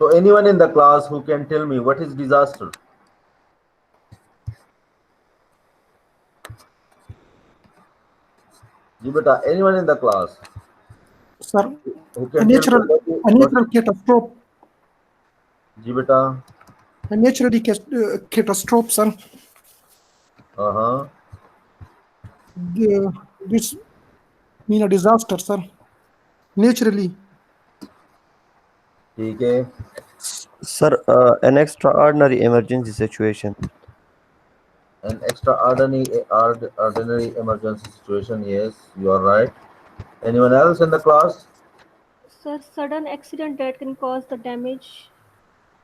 So anyone in the class who can tell me what is disaster? जी बेटा, anyone in the class Sir, who a can tell me natural catastrophe. जी बेटा. A naturally catastrophe, sir. This mean a disaster, sir. Naturally. ठीक है. Sir, an extraordinary emergency situation. An extraordinary emergency situation. Yes, you are right. Anyone else in the class? Sir, sudden accident that can cause the damage.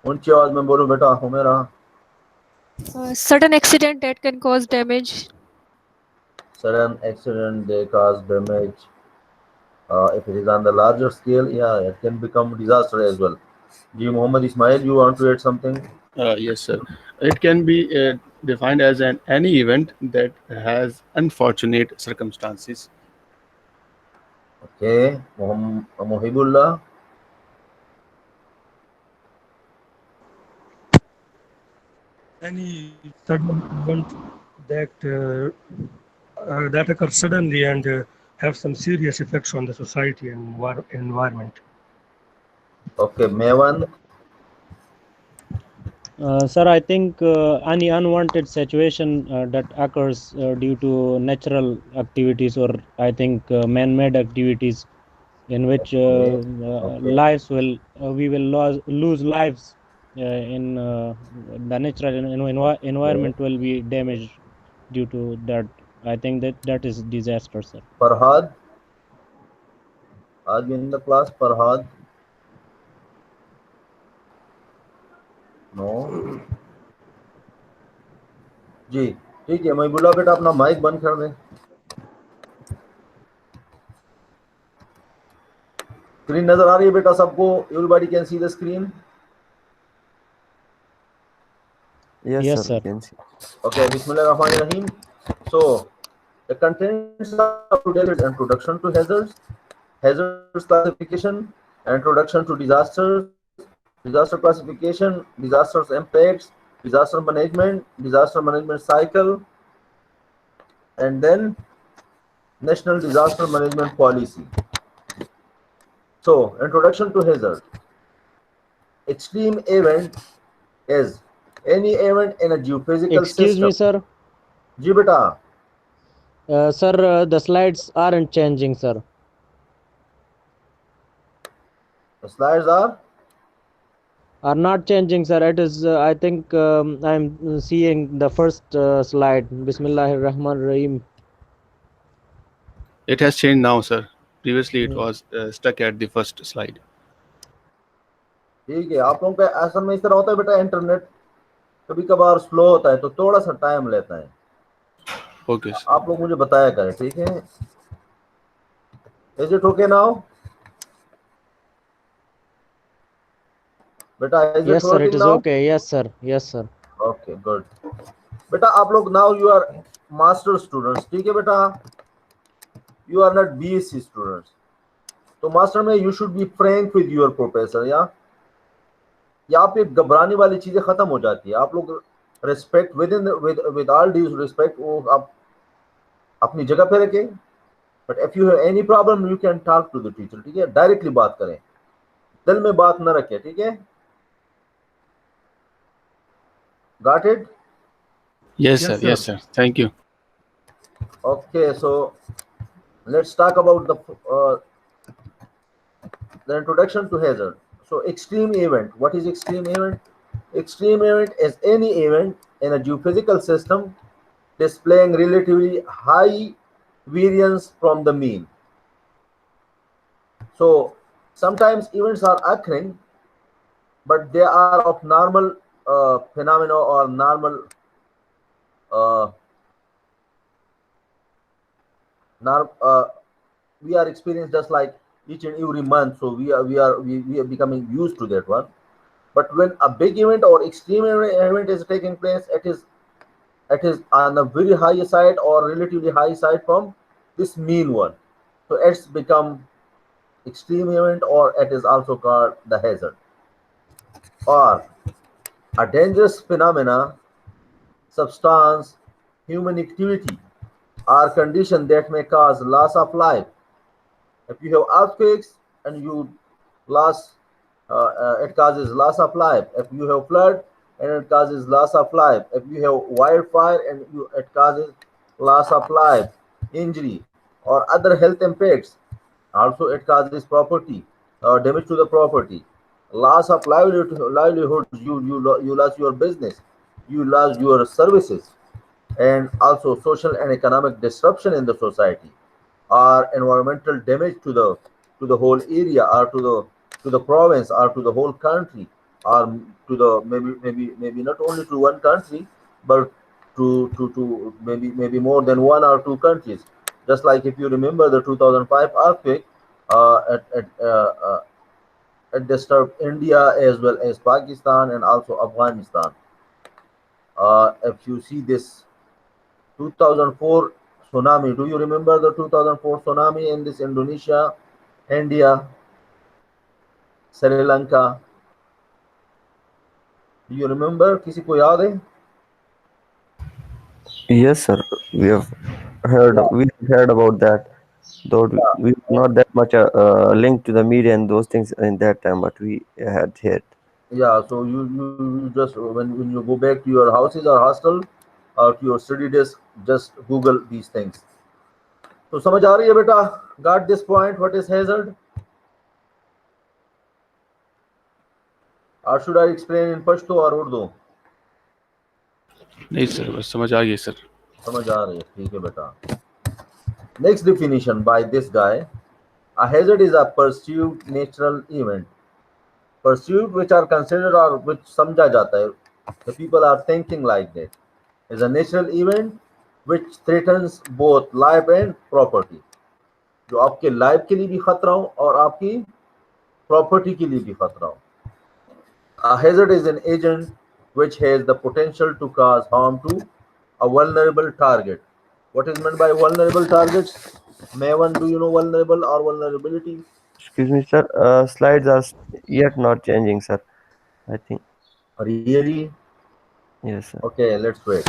ऊंची आवाज में बोलो बेटा, हो मेरा. Sudden accident that can cause damage. Sudden accident they cause damage. If it is on the larger scale, yeah, it can become disaster as well. Ji Muhammad Ismail, you want to add something? Yes, sir. It can be defined as any event that has unfortunate circumstances. Okay, Mohibullah. Any sudden event that occurs suddenly and have some serious effects on the society and environment. Okay, Mevan. Sir, I think any unwanted situation that occurs due to natural activities, or I think man-made activities, in which lives will we will lose lives in the natural environment will be damaged due to that. I think that is disaster, sir. Farhad. Are you in the class, Farhad? No. जी ठीक है, महिबुल्ला बेटा अपना mic बंद कर दें. Screen नजर आ रही है बेटा सबको? Everybody can see the screen? Yes, sir. We can see. Okay, Bismillahirrahmanirrahim. So, the contents of today's introduction to hazards, hazards classification, introduction to disasters, disaster classification, disasters impacts, disaster management cycle, and then national disaster management policy. So, introduction to hazard. Extreme event is any event in a geophysical system. Excuse me, sir. जी बेटा. Sir, the slides aren't changing, sir. The slides are not changing, sir. It is I think I'm seeing the first slide. Bismillahir Rahmanir Rahim. It has changed now, sir. Previously, it was stuck at the first slide. ठीक है. आप लोगों का असल में इस तरह होता है बेटा, इंटरनेट कभी कभार स्लो होता है तो थोड़ा सा टाइम लेता है. Okay. आप लोग मुझे बताया करें, ठीक है? Is it okay now? बेटा, is yes, it sir. It is now? okay. Yes, sir. Yes, sir. Okay, good. बेटा आप लोग now you are master students, ठीक है बेटा? You are not BSc students. तो मास्टर में you should be frank with your professor, या? यहाँ पे घबराने वाली चीजें खत्म हो जाती है. आप लोग respect with all due respect वो आप अपनी जगह पे रखें. But if you have any problem you can talk to the teacher, ठीक है? डायरेक्टली बात करें, दिल में बात न रखें, ठीक है? Got it? Yes, sir. Yes, sir. Thank you. Okay, so let's talk about the introduction to hazard. So extreme event. What is extreme event? Extreme event is any event in a geophysical system displaying relatively high variance from the mean. So sometimes events are occurring, but they are of normal phenomena or normal we are experiencing just like each and every month. So we are becoming used to that one. But when a big event or extreme event is taking place, it is on a very high side or relatively high side from this mean one. So it's become extreme event, or it is also called the hazard. or a dangerous phenomena, substance, human activity, or condition that may cause loss of life. If you have earthquakes and you loss, it causes loss of life. If you have flood and it causes loss of life. If you have wildfire and it causes loss of life, injury, or other health impacts. Also, it causes property damage to the property, loss of livelihoods. You lose your business, you lose your services, and also social and economic disruption in the society, or environmental damage to the whole area, or to the province, or to the whole country, or to the maybe not only to one country, but to maybe more than one or two countries. Just like if you remember the 2005 earthquake, it disturbed India as well as Pakistan and also Afghanistan. If you see this 2004 tsunami. Do you remember the 2004 tsunami in this Indonesia, India, Sri Lanka? Do you remember? किसी को याद है? Yes, sir. We have heard about that. Though we were not that much linked to the media and those things in that time, but we had heard. Yeah. So you just when you go back to your houses or hostel or to your study desk, just Google these things. तो समझ आ रही है बेटा? Got this point? What is hazard? Or should I explain in Pashto or Urdu? नहीं sir, बस समझ आ गई sir. समझ आ रही है, ठीक है बेटा. Next definition by this guy: a hazard is a perceived natural event. Pursuit which are considered or which समझा जाता है. The people are thinking like that. Is a natural event which threatens both life and property. जो आपके life के लिए भी खतरा हो और आपकी प्रॉपर्टी के लिए भी खतरा हो. A hazard is an agent which has the potential to cause harm to a vulnerable target. What is meant by vulnerable targets? Maven, do you know vulnerable or vulnerability? Excuse me, sir. Slides are yet not changing, sir. I think. Really? Yes, sir. Okay, let's wait.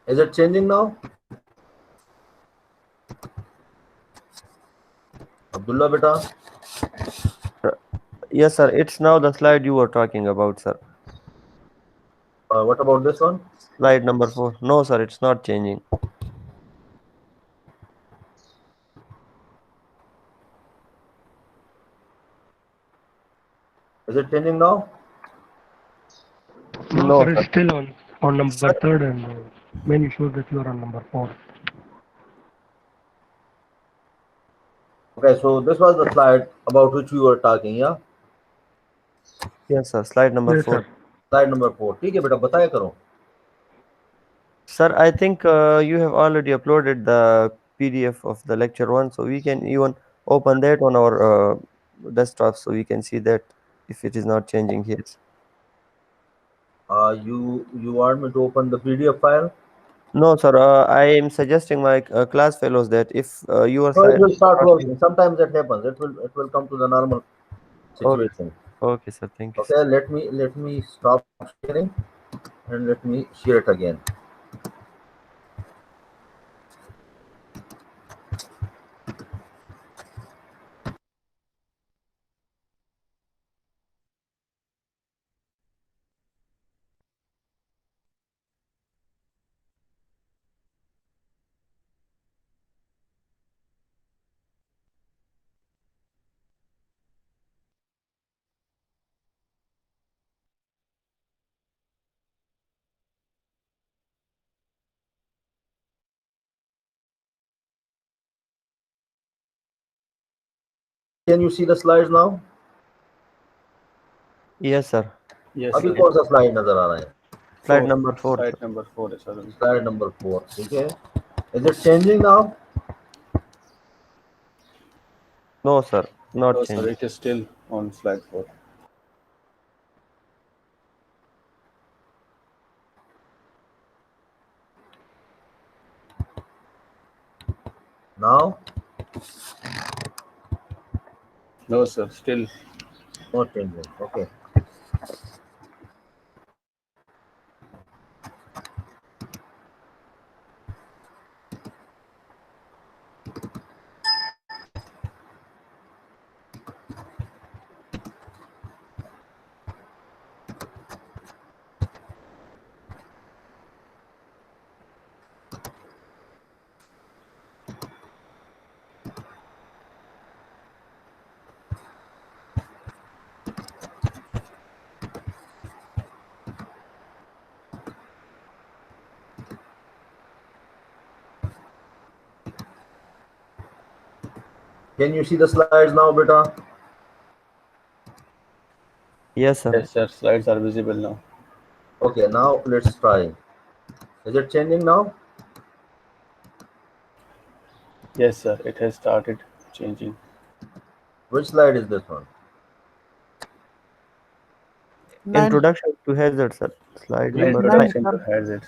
Is it changing now? Abdullah beta? Yes, sir. It's now the slide you were talking about, sir. What about this one? Slide number 4. No, sir. It's not changing. Is it changing now? No, No, sir, sir. it's still on number third, and many shows that you are on number 4. Okay, so this was the slide about which we were talking, yeah? Yes, sir. Slide number Yes, 4. sir. Slide number 4. ठीक है बेटा, बताया करो. Sir, I think you have already uploaded the PDF of the lecture 1, so we can even open that on our desktop so we can see that if it is not changing here. You want me to open the PDF file? No, sir. I am suggesting my class fellows that if your So it slide will start not working. Sometimes it happens. It will come to the normal okay, situation. okay, sir. Thank you, sir. Okay, let me stop sharing and let me share it again. Can you see the slides now? Yes, sir. Yes अभी sir. कौन सा slide नजर आ रहा है? Slide Four. number 4, Slide sir. number 4 है sir. Slide number 4. Okay. Is it changing now? No, sir, not No sir, changing. it is still on slide 4. Now? No sir, still. Not changing. Okay. Can you see the slides now, beta? Yes, sir. Yes sir, slides are visible now. Okay, now let's try. Is it changing now? Yes sir, it has started changing. Which slide is this one? 9. Introduction to hazard, sir. Slide Yeah, number 9. 9, introduction to sir. hazards.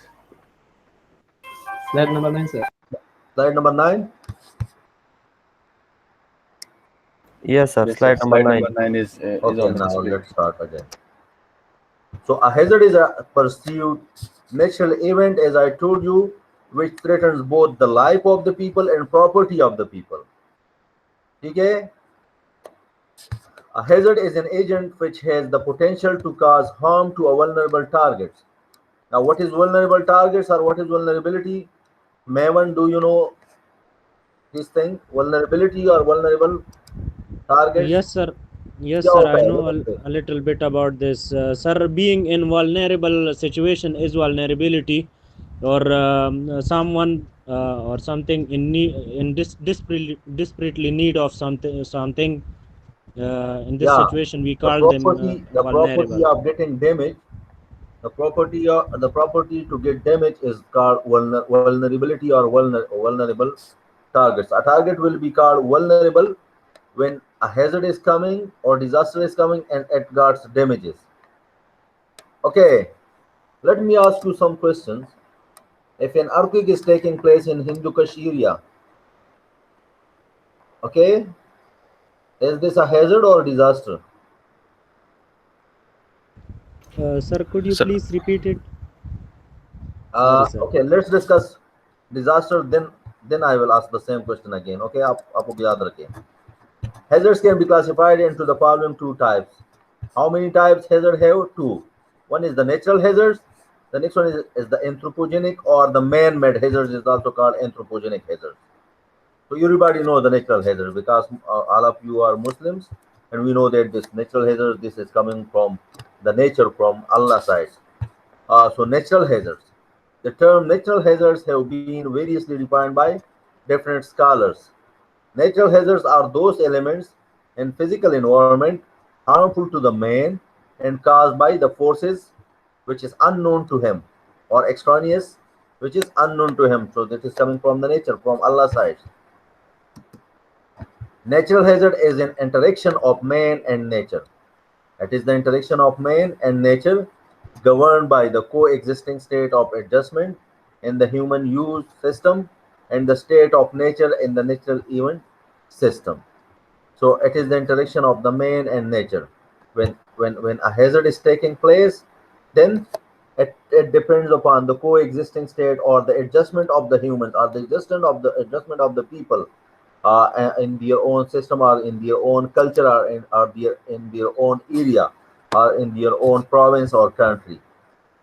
Slide number 9, sir. Slide number 9? Yes, sir. Yes sir, Slide number slide number 9. 9 is Okay, on now display. let's start again. So a hazard is a perceived natural event, as I told you, which threatens both the life of the people and property of the people. Okay? A hazard is an agent which has the potential to cause harm to a vulnerable targets. Now, what is vulnerable targets or what is vulnerability? Maven, do you know this thing? Vulnerability or vulnerable targets? Yes, sir. Yes, क्या sir. होता I है know बताइए? a little bit about this. Sir, being in vulnerable situation is vulnerability, or someone or something in need, in desperately need of something. In this Yeah, situation, we the call them property vulnerable. of getting damage, the property to get damage is called vulnerability or vulnerable targets. A target will be called vulnerable when a hazard is coming or disaster is coming and it got damages. Okay, let me ask you some questions. If an earthquake is taking place in Hindu Kush area, okay, is this a hazard or disaster? Sir, could you Sir, please repeat it? Sorry, sir. Okay, let's discuss disaster. Then I will ask the same question again. Okay, आपको याद रखें. Hazards can be classified into the following two types. How many types hazard have? Two. One is the natural hazards. The next one is the anthropogenic or the man-made hazards is also called anthropogenic hazards. So everybody know the natural hazards because all of you are Muslims and we know that this natural hazards, this is coming from the nature from Allah side. So natural hazards. The term natural hazards have been variously defined by different scholars. Natural hazards are those elements in physical environment harmful to the man and caused by the forces which is unknown to him or extraneous which is unknown to him. So this is coming from the nature, from Allah's side. Natural hazard is an interaction of man and nature. It is the interaction of man and nature governed by the coexisting state of adjustment in the human use system and the state of nature in the natural event system. So it is the interaction of the man and nature. When a hazard is taking place, then it depends upon the coexisting state or the adjustment of the humans or the adjustment of the people in their own system or in their own culture in their own area or in their own province or country.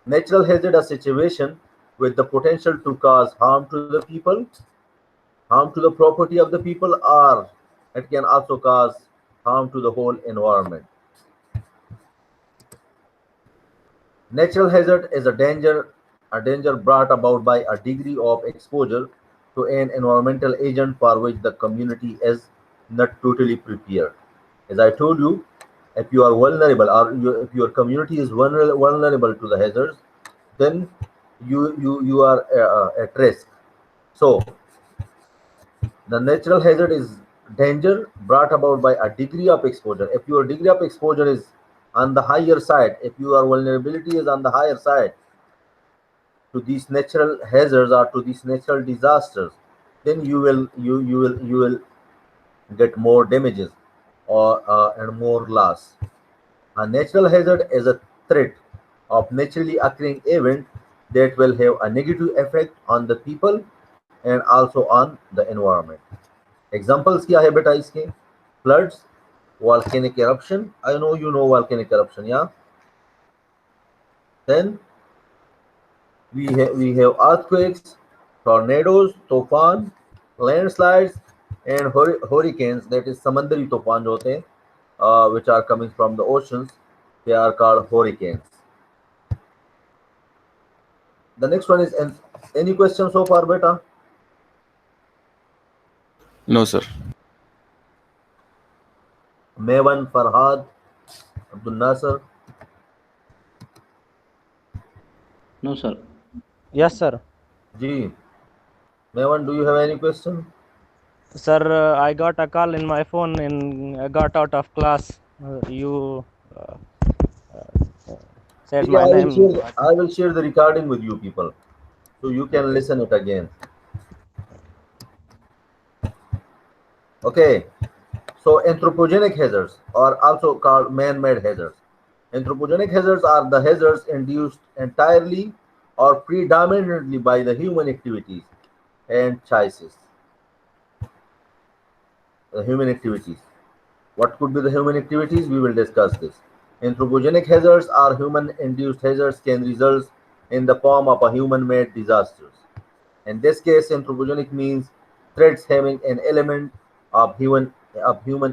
Natural hazard a situation with the potential to cause harm to the people, harm to the property of the people, or it can also cause harm to the whole environment. Natural hazard is a danger brought about by a degree of exposure to an environmental agent for which the community is not totally prepared. As I told you, if you are vulnerable or if your community is vulnerable to the hazards, then you are at risk. So the natural hazard is danger brought about by a degree of exposure. If your degree of exposure is on the higher side, if your vulnerability is on the higher side to these natural hazards or to these natural disasters, then you will get more damages or and more loss. A natural hazard is a threat of naturally occurring event that will have a negative effect on the people and also on the environment. Examples क्या है बेटा इसके? Floods, volcanic eruption. I know you know volcanic eruption, yeah. Then we have earthquakes, tornadoes, तूफान, landslides, and hurricanes. That is समंदरी तूफान जो होते हैं, which are coming from the oceans. They are called hurricanes. The next one is any questions so far, beta? No, sir. Mevan, Farhad, Abdul Nasser. No, sir. Yes, sir. Ji, Mevan, do you have any question? Sir, I got a call in my phone and I got out of class. You said Yeah, my name. I will share the recording with you people, so you can Okay. listen it again. Okay. So anthropogenic hazards are also called man-made hazards. Anthropogenic hazards are the hazards induced entirely or predominantly by the human activities and choices. The human activities. What could be the human activities? We will discuss this. Anthropogenic hazards are human-induced hazards can result in the form of a human-made disasters. In this case, anthropogenic means threats having an element of human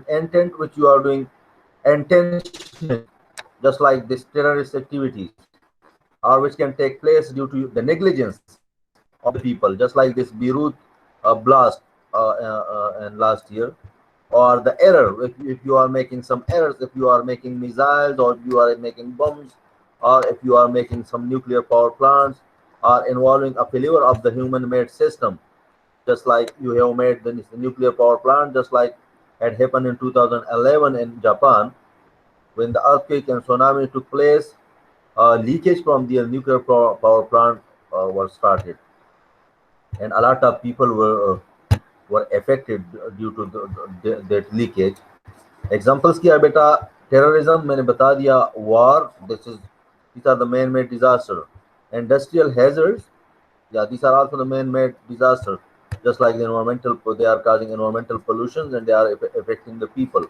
intent, which you are doing intentionally, just like this terrorist activities, or which can take place due to the negligence of the people, just like this Beirut blast and last year, or the error. If you are making some errors, if you are making missiles, or if you are making bombs, or if you are making some nuclear power plants, are involving a failure of the human-made system, just like you have made the nuclear power plant, just like had happened in 2011 in Japan when the earthquake and tsunami took place. Leakage from the nuclear power plant was started, and a lot of people were affected due to that leakage. Examples क्या है बेटा? Terrorism मैंने बता दिया. War, these are the man-made disaster. Industrial hazards, yeah, these are also the man-made disasters. Just like the environmental, they are causing environmental pollutions and they are affecting the people.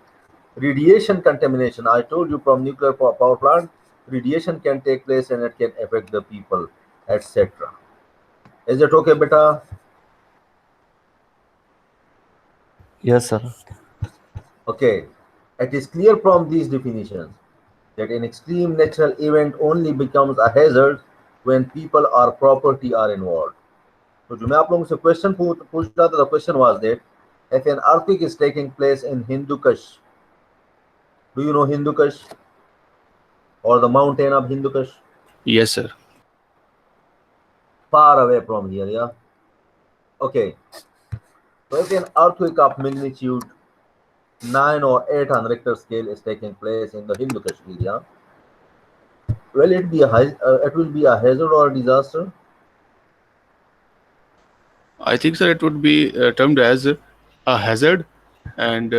Radiation contamination, I told you, from nuclear power plant, radiation can take place and it can affect the people, etc. Is it okay, beta? Yes, sir. Okay. It is clear from these definitions that an extreme natural event only becomes a hazard when people or property are involved. So जो मैं आप लोगों से question पूछ रहा था, the question was that if an earthquake is taking place in Hindu Kush, do you know Hindu Kush or the mountain of Hindu Kush? Yes, sir. Far away from here, yeah. Okay. So if an earthquake of magnitude 9 or 8 on Richter scale is taking place in the Hindu Kush area, will it be it will be a hazard or a disaster? I think, sir, it would be termed as a hazard, and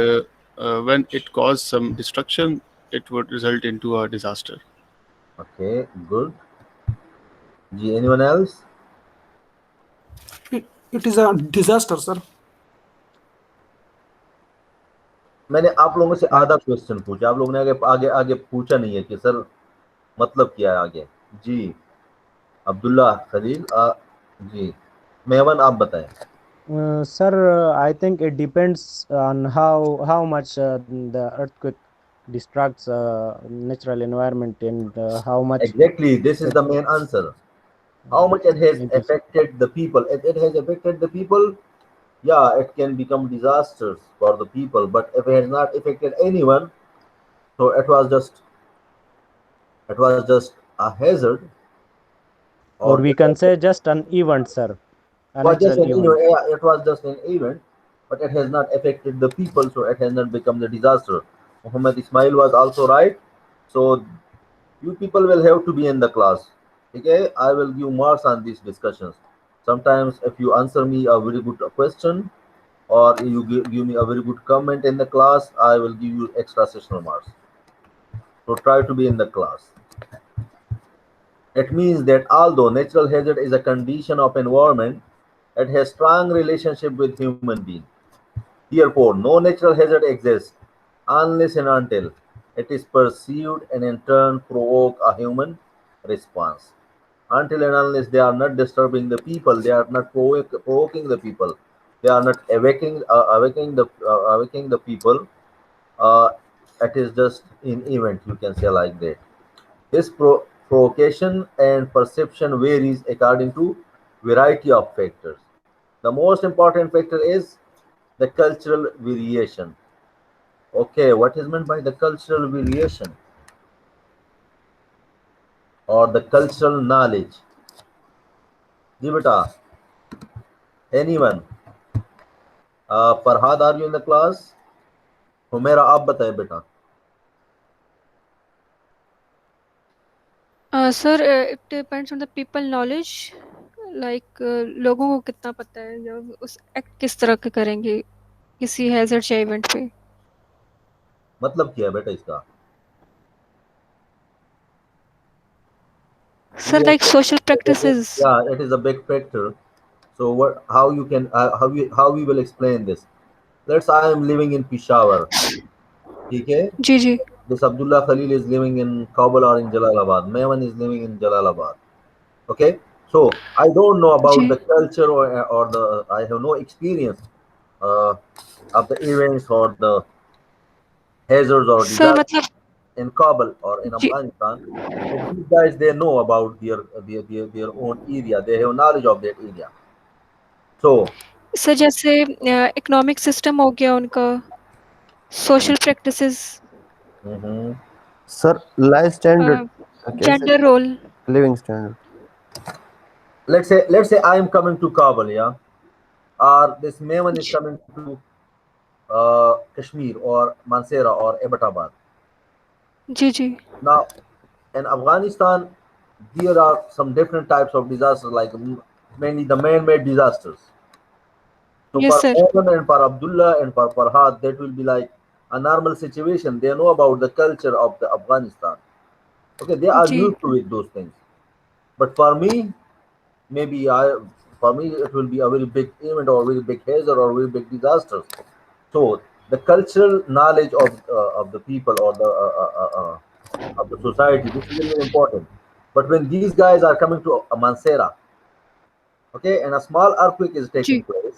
when it caused some destruction, it would result into a disaster. Okay, good. Anyone else? It is a disaster, sir. मैंने आप लोगों से आधा question पूछा, आप लोगों ने आगे आगे आगे पूछा नहीं है कि सर मतलब क्या है आगे. जी अब्दुल्ला खलील, जी मेवन, आप बताएं. Sir, I think it depends on how much the earthquake distracts natural environment and how much Exactly, this is it, the main answer. How much it has it is. affected the people. If it has affected the people, yeah, it can become disasters for the people. But if it has not affected anyone, so it was just a hazard. or we can say just an event, sir. A was just natural an event. event. Yeah, it was just an event, but it has not affected the people, so it has not become the disaster. Muhammad Ismail was also right. So you people will have to be in the class. Okay, I will give marks on these discussions. Sometimes, if you answer me a very good question or you give me a very good comment in the class, I will give you extra sessional marks. So try to be in the class. It means that although natural hazard is a condition of environment, it has strong relationship with human being. Therefore, no natural hazard exists unless and until it is perceived and in turn provoke a human response. Until and unless they are not disturbing the people, they are not provoking the people, they are not awakening the people. Uh, it is just an event, you can say like that. This provocation and perception varies according to variety of factors. The most important factor is the cultural variation. Okay, what is meant by the cultural variation or the cultural knowledge? जी बेटा, anyone? Farhad, are you in the class? Humera, आप बताएं बेटा. Sir, it depends on the people knowledge. Like लोगों को कितना पता है या उस एक्ट किस तरह के करेंगे किसी हैजर्ड या इवेंट पे. मतलब क्या है बेटा इसका? Sir, like social practices. Yeah, it is a big factor. So what? How you can? How we will explain this? Let's. I am living in Peshawar. Okay. जी जी This Abdullah Khalil is living in Kabul or in Jalalabad. Mehman is living in Jalalabad. Okay. So I don't know about the जी. culture or the. I have no experience uh, of the events or the hazards or Sir, disasters मतलब in Kabul or in जी. Afghanistan. But these guys, they know about their own area. They have knowledge of that area. So sir जैसे economic system हो गया उनका social practices mhm. Sir, life standard. कैसे gender role. living standard. Let's say I am coming to Kabul, yeah, or this Mehman is coming to Kashmir or Mansehra or Abbottabad. जी जी. Now in Afghanistan, there are some different types of disasters, like mainly the man-made disasters. So yes for sir. Mehman and for Abdullah and for Farhad, that will be like a normal situation. They know about the culture of the Afghanistan. Okay, they are जी used to it, those things. But for me, maybe for me it will be a very big event or very big hazard or very big disasters. So the cultural knowledge of the people or the of the society, this is very, very important. But when these guys are coming to Mansehra, okay, and a small earthquake is taking जी. place,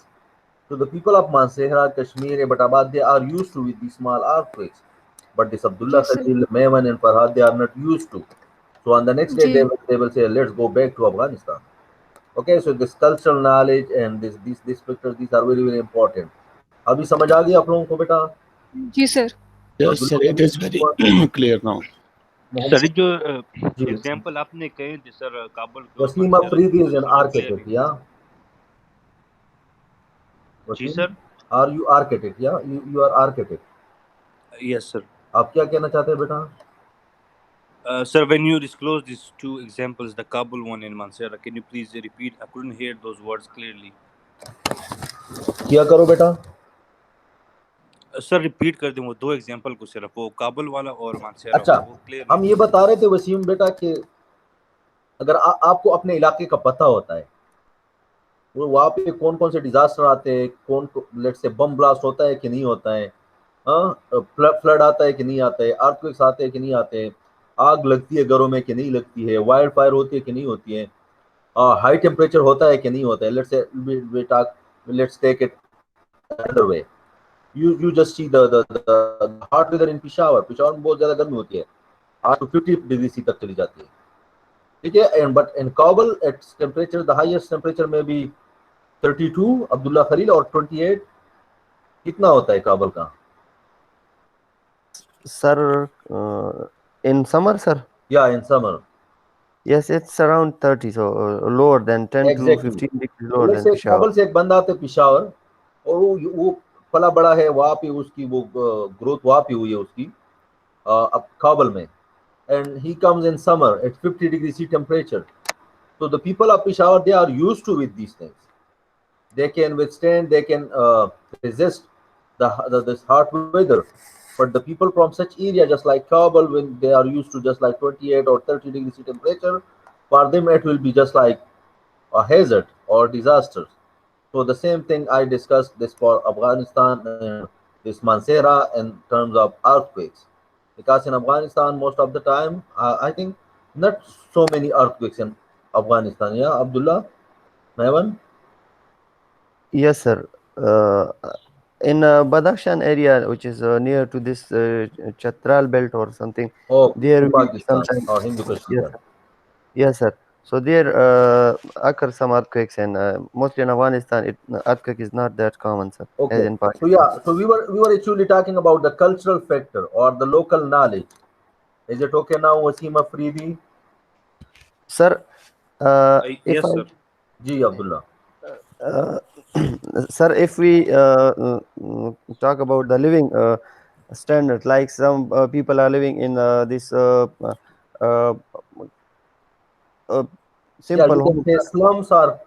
so the people of Mansehra, Kashmir, Abbottabad, they are used to with these small earthquakes. But this Abdullah yes sir. Khalil, Mehman and Farhad, they are not used to. So on the next day, जी they will say, let's go back to Afghanistan. Okay, so this cultural knowledge and these factors, these are very, very important. अभी समझ आ गया आप लोगों को बेटा? जी sir. तो Yes, sir, Abdullah it Khalil is very को- clear now. मोहम्मद सर जो जी एग्जांपल आपने कहे थे सर काबुल के और वसीम मंसेरा के, अफरीदी वो is तो an मुझे क्लियर architect, नहीं yeah. हुआ. जी Wasim, sir. are you architect? Yeah, you are architect. Yes sir. आप क्या कहना चाहते हैं बेटा? Sir, when you disclose these two examples, the Kabul one and Mansehra, can you please repeat? I couldn't hear those words clearly. क्या करो बेटा? Sir repeat कर दें वो दो एग्जांपल को, सिर्फ वो काबुल वाला और मानसेरा अच्छा, वाला, वो क्लियर नहीं हम था ये सर. बता रहे थे वसीम बेटा कि अगर आपको अपने इलाके का पता होता है, वो वहाँ पे कौन कौन से डिजास्टर आते हैं, कौन लेट से बम ब्लास्ट होता है कि नहीं होता है, हाँ, फ्लड आता है कि नहीं आता है, अर्थक्वेक्स आते हैं कि नहीं आते हैं, आग लगती है घरों में कि नहीं लगती है, वाइल्ड फायर होती है कि नहीं होती है, हाई टेम्परेचर होता है कि नहीं होता है. Let's say we talk, let's take it other way. You just see the hot weather in Peshawar. Peshawar में बहुत ज्यादा गर्मी होती है, 8 to 50 डिग्री सी तक चली जाती है. ठीक है, and but in Kabul its temperature, the highest temperature में भी 32 अब्दुल्ला खलील और 28 कितना होता है काबुल का? Sir, in summer, sir. या in summer Yes, it's around 30, so lower than 10 to Exactly. 15 degrees तो lower लेट्स than से Peshawar. काबुल से एक बंदा आता है पिशावर, और वो पला बड़ा है वहाँ पे, उसकी वो ग्रोथ वहाँ पे हुई है उसकी, अब काबुल में, and he comes in summer at 50 degrees C temperature. So the people of Peshawar, they are used to with these things. They can withstand, they can resist this hot weather. But the people from such area, just like Kabul, when they are used to just like 28 or 30 degrees C temperature, for them it will be just like a hazard or disasters. So the same thing I discussed this for Afghanistan and this Mansehra in terms of earthquakes, because in Afghanistan most of the time, I think not so many earthquakes in Afghanistan. Yeah, Abdullah, Maivan. Yes, sir. In Badakhshan area, which is near to this Chatral belt or something, Oh, there will be Pakistan sometimes. or Hindu Yes, Kashmir. sir. Yes, sir. So there occur some earthquakes, and mostly in Afghanistan, earthquake is not that common, sir, as Okay. in So Pakistan. yeah, so we were actually talking about the cultural factor or the local knowledge. Is it okay now, Wasim Afridi? Sir, if Yes, I sir. Ji Abdullah. uh, sir, if we talk about the living standard, like some people are living in this uh, uh, Yeah, you simple can homes. say slums are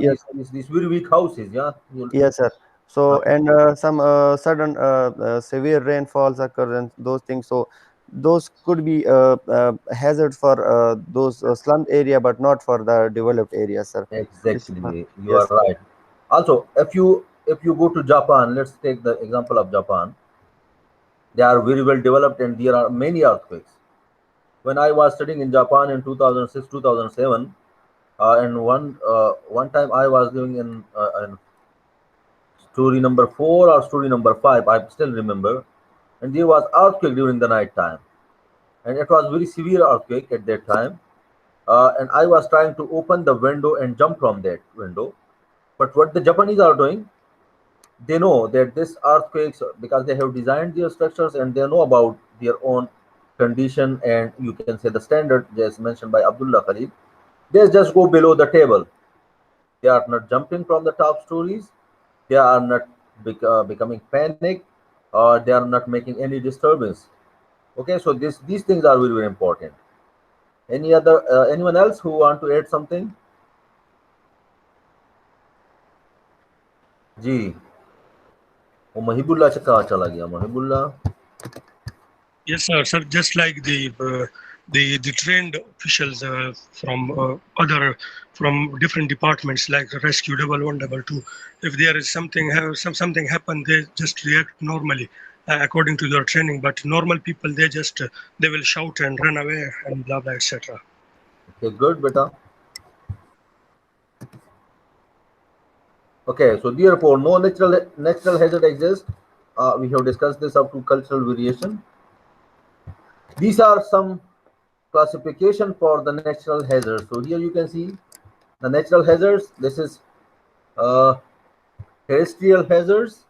Yes, these very weak houses. Yeah. yes, sir. Uh, So, and some sudden severe rainfalls occur and those things. So, those could be hazard for those slum area, but not for the developed areas, sir. So, this is not. exactly, you are Yes, right. Also, if you go to Japan, let's take the example of Japan. They are very well developed, and there are many earthquakes. When I was studying in Japan in 2006, 2007, and one time I was living in story number 4 or story number 5, I still remember, and there was earthquake during the night time, and it was very severe earthquake at that time. And I was trying to open the window and jump from that window. But what the Japanese are doing, they know that this earthquakes, because they have designed their structures and they know about their own condition, and you can say the standard, as mentioned by Abdullah Khalid, they just go below the table. They are not jumping from the top stories. They are not becoming panic, or they are not making any disturbance. Okay, so these things are very very important. Anyone else who want to add something? जी, वो महिबुल्ला से कहाँ चला गया महिबुल्ला? Yes, sir. Sir, just like the trained officials from from different departments like rescue double one, double two, if there is something happen, they just react normally according to their training. But normal people, they just they will shout and run away and blah blah etc. Okay, good, beta. Okay, so therefore, no natural hazard exists. We have discussed this up to cultural variation. These are some classification for the natural hazards. So here you can see the natural hazards. This is uh, terrestrial hazards,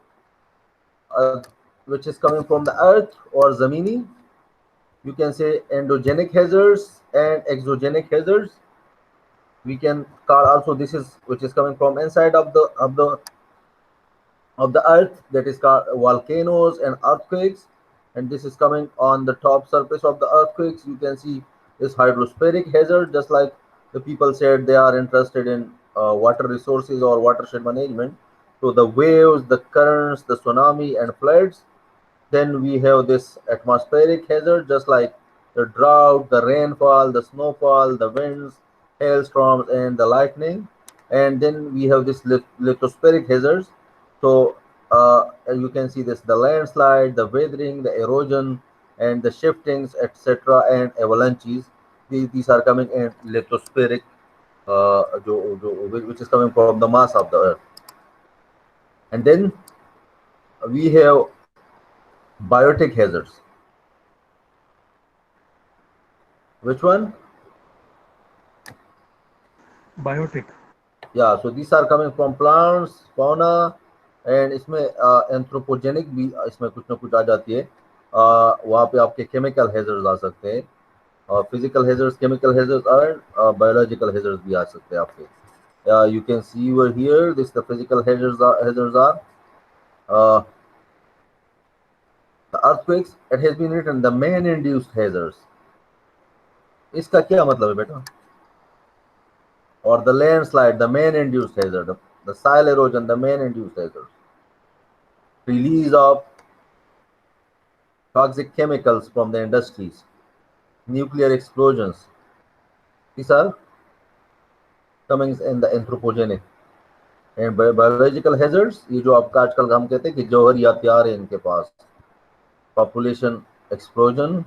uh, which is coming from the earth or zamini. You can say endogenic hazards and exogenic hazards. We can call also, this is which is coming from inside of the earth, that is called volcanoes and earthquakes, and this is coming on the top surface of the earthquakes. You can see this hydrospheric hazard, just like the people said they are interested in water resources or watershed management. So the waves, the currents, the tsunami and floods. Then we have this atmospheric hazard, just like the drought, the rainfall, the snowfall, the winds, hailstorms, and the lightning. And then we have this lithospheric hazards. So you can see this: the landslide, the weathering, the erosion, and the shiftings, etc., and avalanches. These are coming in lithospheric, which is coming from the mass of the earth. And then we have biotic hazards. Which one? Biotic. Yeah, so these are coming from plants, fauna, and इसमें anthropogenic भी इसमें कुछ ना कुछ आ जाती है. वहाँ पे आपके केमिकल हैजर्ड्स आ सकते हैं. physical hazards, chemical hazards, और biological hazards भी आ सकते हैं आपके. You can see over here, this the physical hazards are the earthquakes. It has been written the man-induced hazards. इसका क्या मतलब है बेटा? Or the landslide, the man-induced hazard, the soil erosion, the man-induced hazard, release of toxic chemicals from the industries, nuclear explosions. These are coming in the anthropogenic. And biological hazards, ये जो आपका आजकल हम कहते हैं कि जौहर या हथियार है इनके पास, population explosion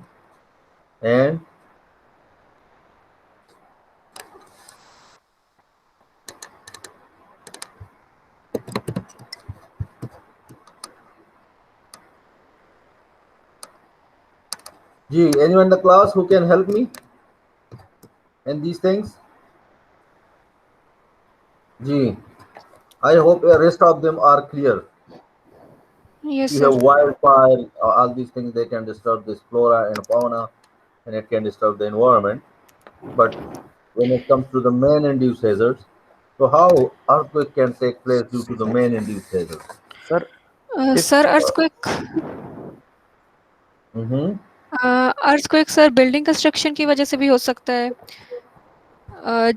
and Gee, anyone in the class who can help me in these things? Gee, I hope the rest of them are clear. Yes, You sir. have wildfire, all these things, they can disturb this flora and fauna, and it can disturb the environment. But when it comes to the man-induced hazards, so how earthquake can take place due to the man-induced hazards? Sir, if Sir, earthquake. Mm-hmm. Earthquake sir building construction की वजह से भी हो सकता है,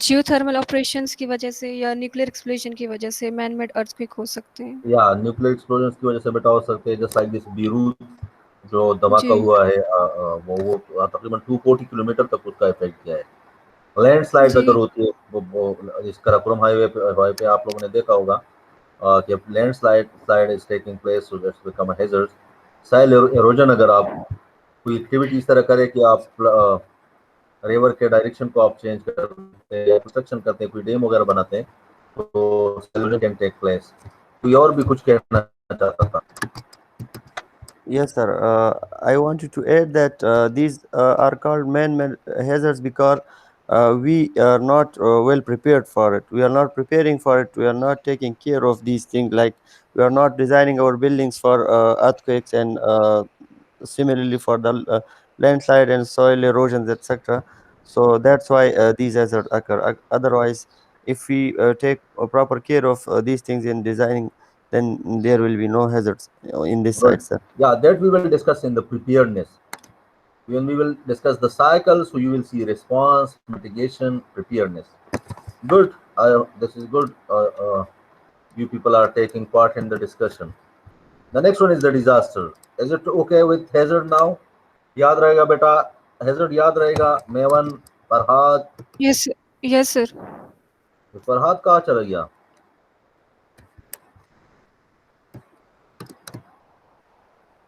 geothermal operations की वजह से या न्यूक्लियर एक्सप्लोजन की वजह से मैन मेड अर्थक्वेक हो सकते हैं. या न्यूक्लियर एक्सप्लोजन की वजह से बेटा हो सकते हैं, जैसे लाइक दिस बीरूत जो धमाका जी हुआ है, वो तकरीबन 240 किलोमीटर तक उसका इफेक्ट किया है. लैंडस्लाइड अगर जी होती है, वो इस कराकोरम हाईवे पे आप लोगों ने देखा होगा कि landslide is taking place, so that's become a hazard. Soil erosion, अगर आप कोई एक्टिविटी इस तरह करें कि आप रिवर के डायरेक्शन को आप चेंज करते हैं या कंस्ट्रक्शन करते हैं, कोई डैम वगैरह बनाते हैं, तो साइल कैन टेक प्लेस. कोई और भी कुछ कहना चाहता था? yes, sir. I wanted to add that these are called man-made hazards because we are not well prepared for it. We are not preparing for it. We are not taking care of these things. Like we are not designing our buildings for earthquakes and similarly for the landslide and soil erosions, etc. So that's why these hazards occur. Otherwise, if we take proper care of these things in designing, then there will be no hazards in this side, Good. sir. Yeah, that we will discuss in the preparedness. When we will discuss the cycle, so you will see response, mitigation, preparedness. Good. This is good. You people are taking part in the discussion. The next one is the disaster. Is it okay with hazard now? याद रहेगा बेटा, hazard याद रहेगा. Maven, Farhad. Yes yes sir. Farhad कहाँ चला गया?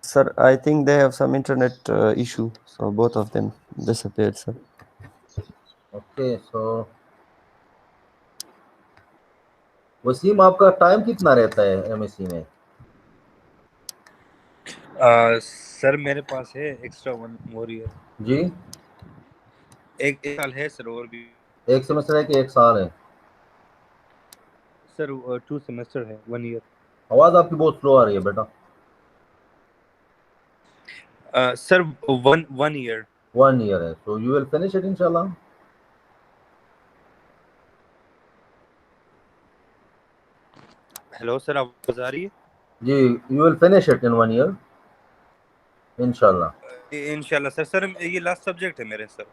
Sir, I think they have some internet issue, so both of them disappeared, sir. Okay, so Wasim, आपका time कितना रहता है एमएससी में? सर मेरे पास है एक्स्ट्रा 1 more year. जी, एक साल है सर, और भी. एक सेमेस्टर है कि एक साल है? सर 2 semester है, 1 year. आवाज आपकी बहुत स्लो आ रही है बेटा. Sir 1 year. 1 year है, so you will finish it इंशाल्लाह. हेलो सर, आवाज आ रही है? जी, you will finish it in 1 year इंशाल्लाह. इंशाल्लाह सर. सर ये लास्ट सब्जेक्ट है मेरे सर.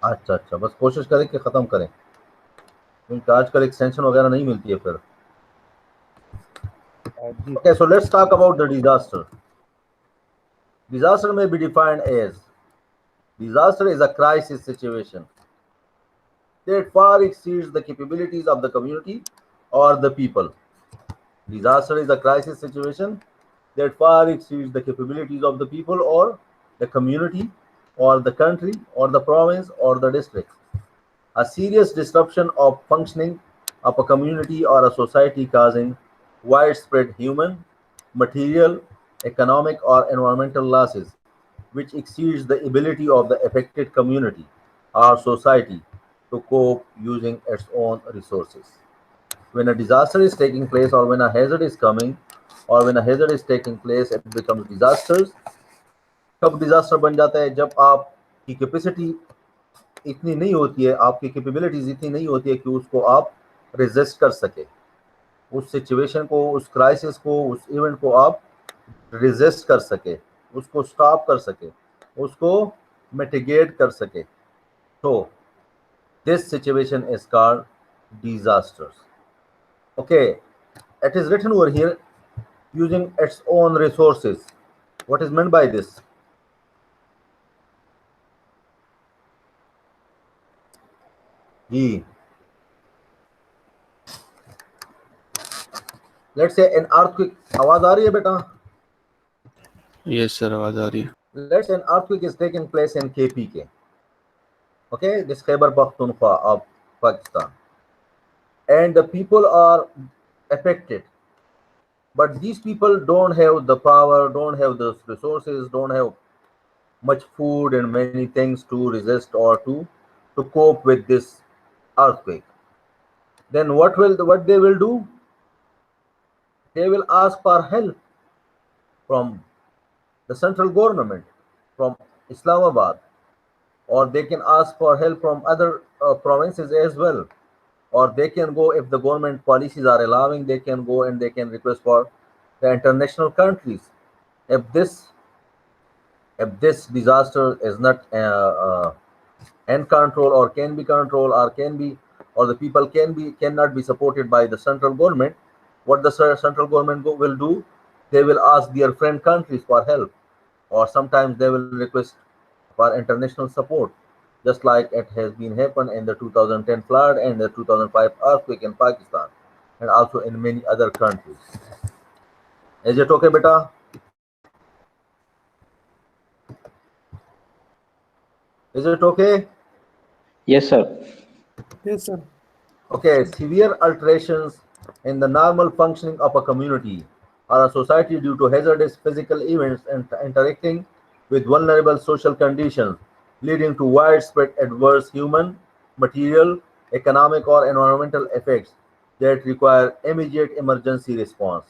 अच्छा अच्छा, बस कोशिश करें कि खत्म करें, क्योंकि आजकल एक्सटेंशन वगैरह नहीं मिलती है फिर. जी. Okay, so let's talk about the disaster. Disaster may be defined as disaster is a crisis situation that far exceeds the capabilities of the community or the people. Disaster is a crisis situation that far exceeds the capabilities of the people or the community or the country or the province or the district. A serious disruption of functioning of a community or a society causing widespread human, material, economic or environmental losses which exceeds the ability of the affected community or society to cope using its own resources. When a disaster is taking place or when a hazard is coming or when a hazard is taking place, it becomes disasters. कब disaster बन जाता है? जब आपकी capacity इतनी नहीं होती है, आपकी कैपेबिलिटीज इतनी नहीं होती है कि उसको आप रेजिस्ट कर सके, उस सिचुएशन को, उस क्राइसिस को, उस इवेंट को आप रेजिस्ट कर सके, उसको स्टॉप कर सके, उसको मिटिगेट कर सके। तो this situation is called disasters. Okay, it is written over here using its own resources. What is meant by this? He, let's say an earthquake, आवाज आ रही है बेटा? Yes, sir. आवाज आ रही है. Let's say an earthquake is taking place in KPK. Okay, this Khyber Pakhtunkhwa of Pakistan, and the people are affected, but these people don't have the power, don't have the resources, don't have much food and many things to resist or to cope with this earthquake. Then what they will do? They will ask for help from the central government, from Islamabad, or they can ask for help from other provinces as well, or they can go, if the government policies are allowing, they can go and they can request for the international countries. If this disaster is not in control, or can be controlled, or can be, or the people cannot be supported by the central government, what the central government will do? They will ask their friend countries for help, or sometimes they will request for international support, just like it has been happened in the 2010 flood and the 2005 earthquake in Pakistan, and also in many other countries. Is it okay, beta? Is it okay? Yes, sir. Yes, sir. Okay, severe alterations in the normal functioning of a community or a society due to hazardous physical events and interacting with vulnerable social conditions, leading to widespread adverse human, material, economic, or environmental effects that require immediate emergency response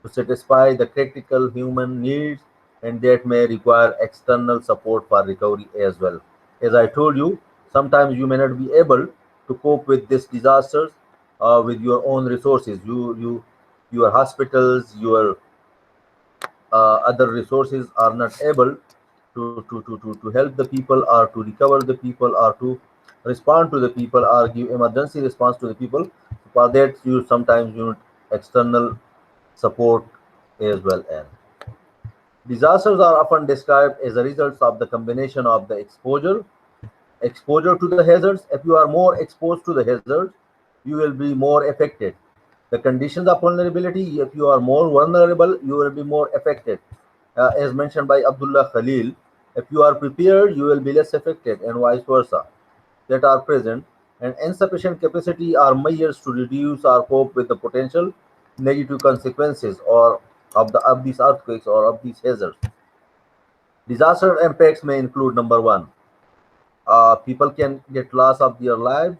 to satisfy the critical human needs, and that may require external support for recovery as well. As I told you, sometimes you may not be able to cope with these disasters with your own resources. Your hospitals, your other resources are not able to help the people, or to recover the people, or to respond to the people, or give emergency response to the people. For that, you sometimes you need external support as well. And disasters are often described as a result of the combination of the exposure to the hazards. If you are more exposed to the hazards, you will be more affected. The conditions of vulnerability, if you are more vulnerable, you will be more affected. As mentioned by Abdullah Khalil, if you are prepared, you will be less affected, and vice versa. That are present, and insufficient capacity are measures to reduce or cope with the potential negative consequences or of these earthquakes or of these hazards. Disaster impacts may include: number one, people can get loss of their lives,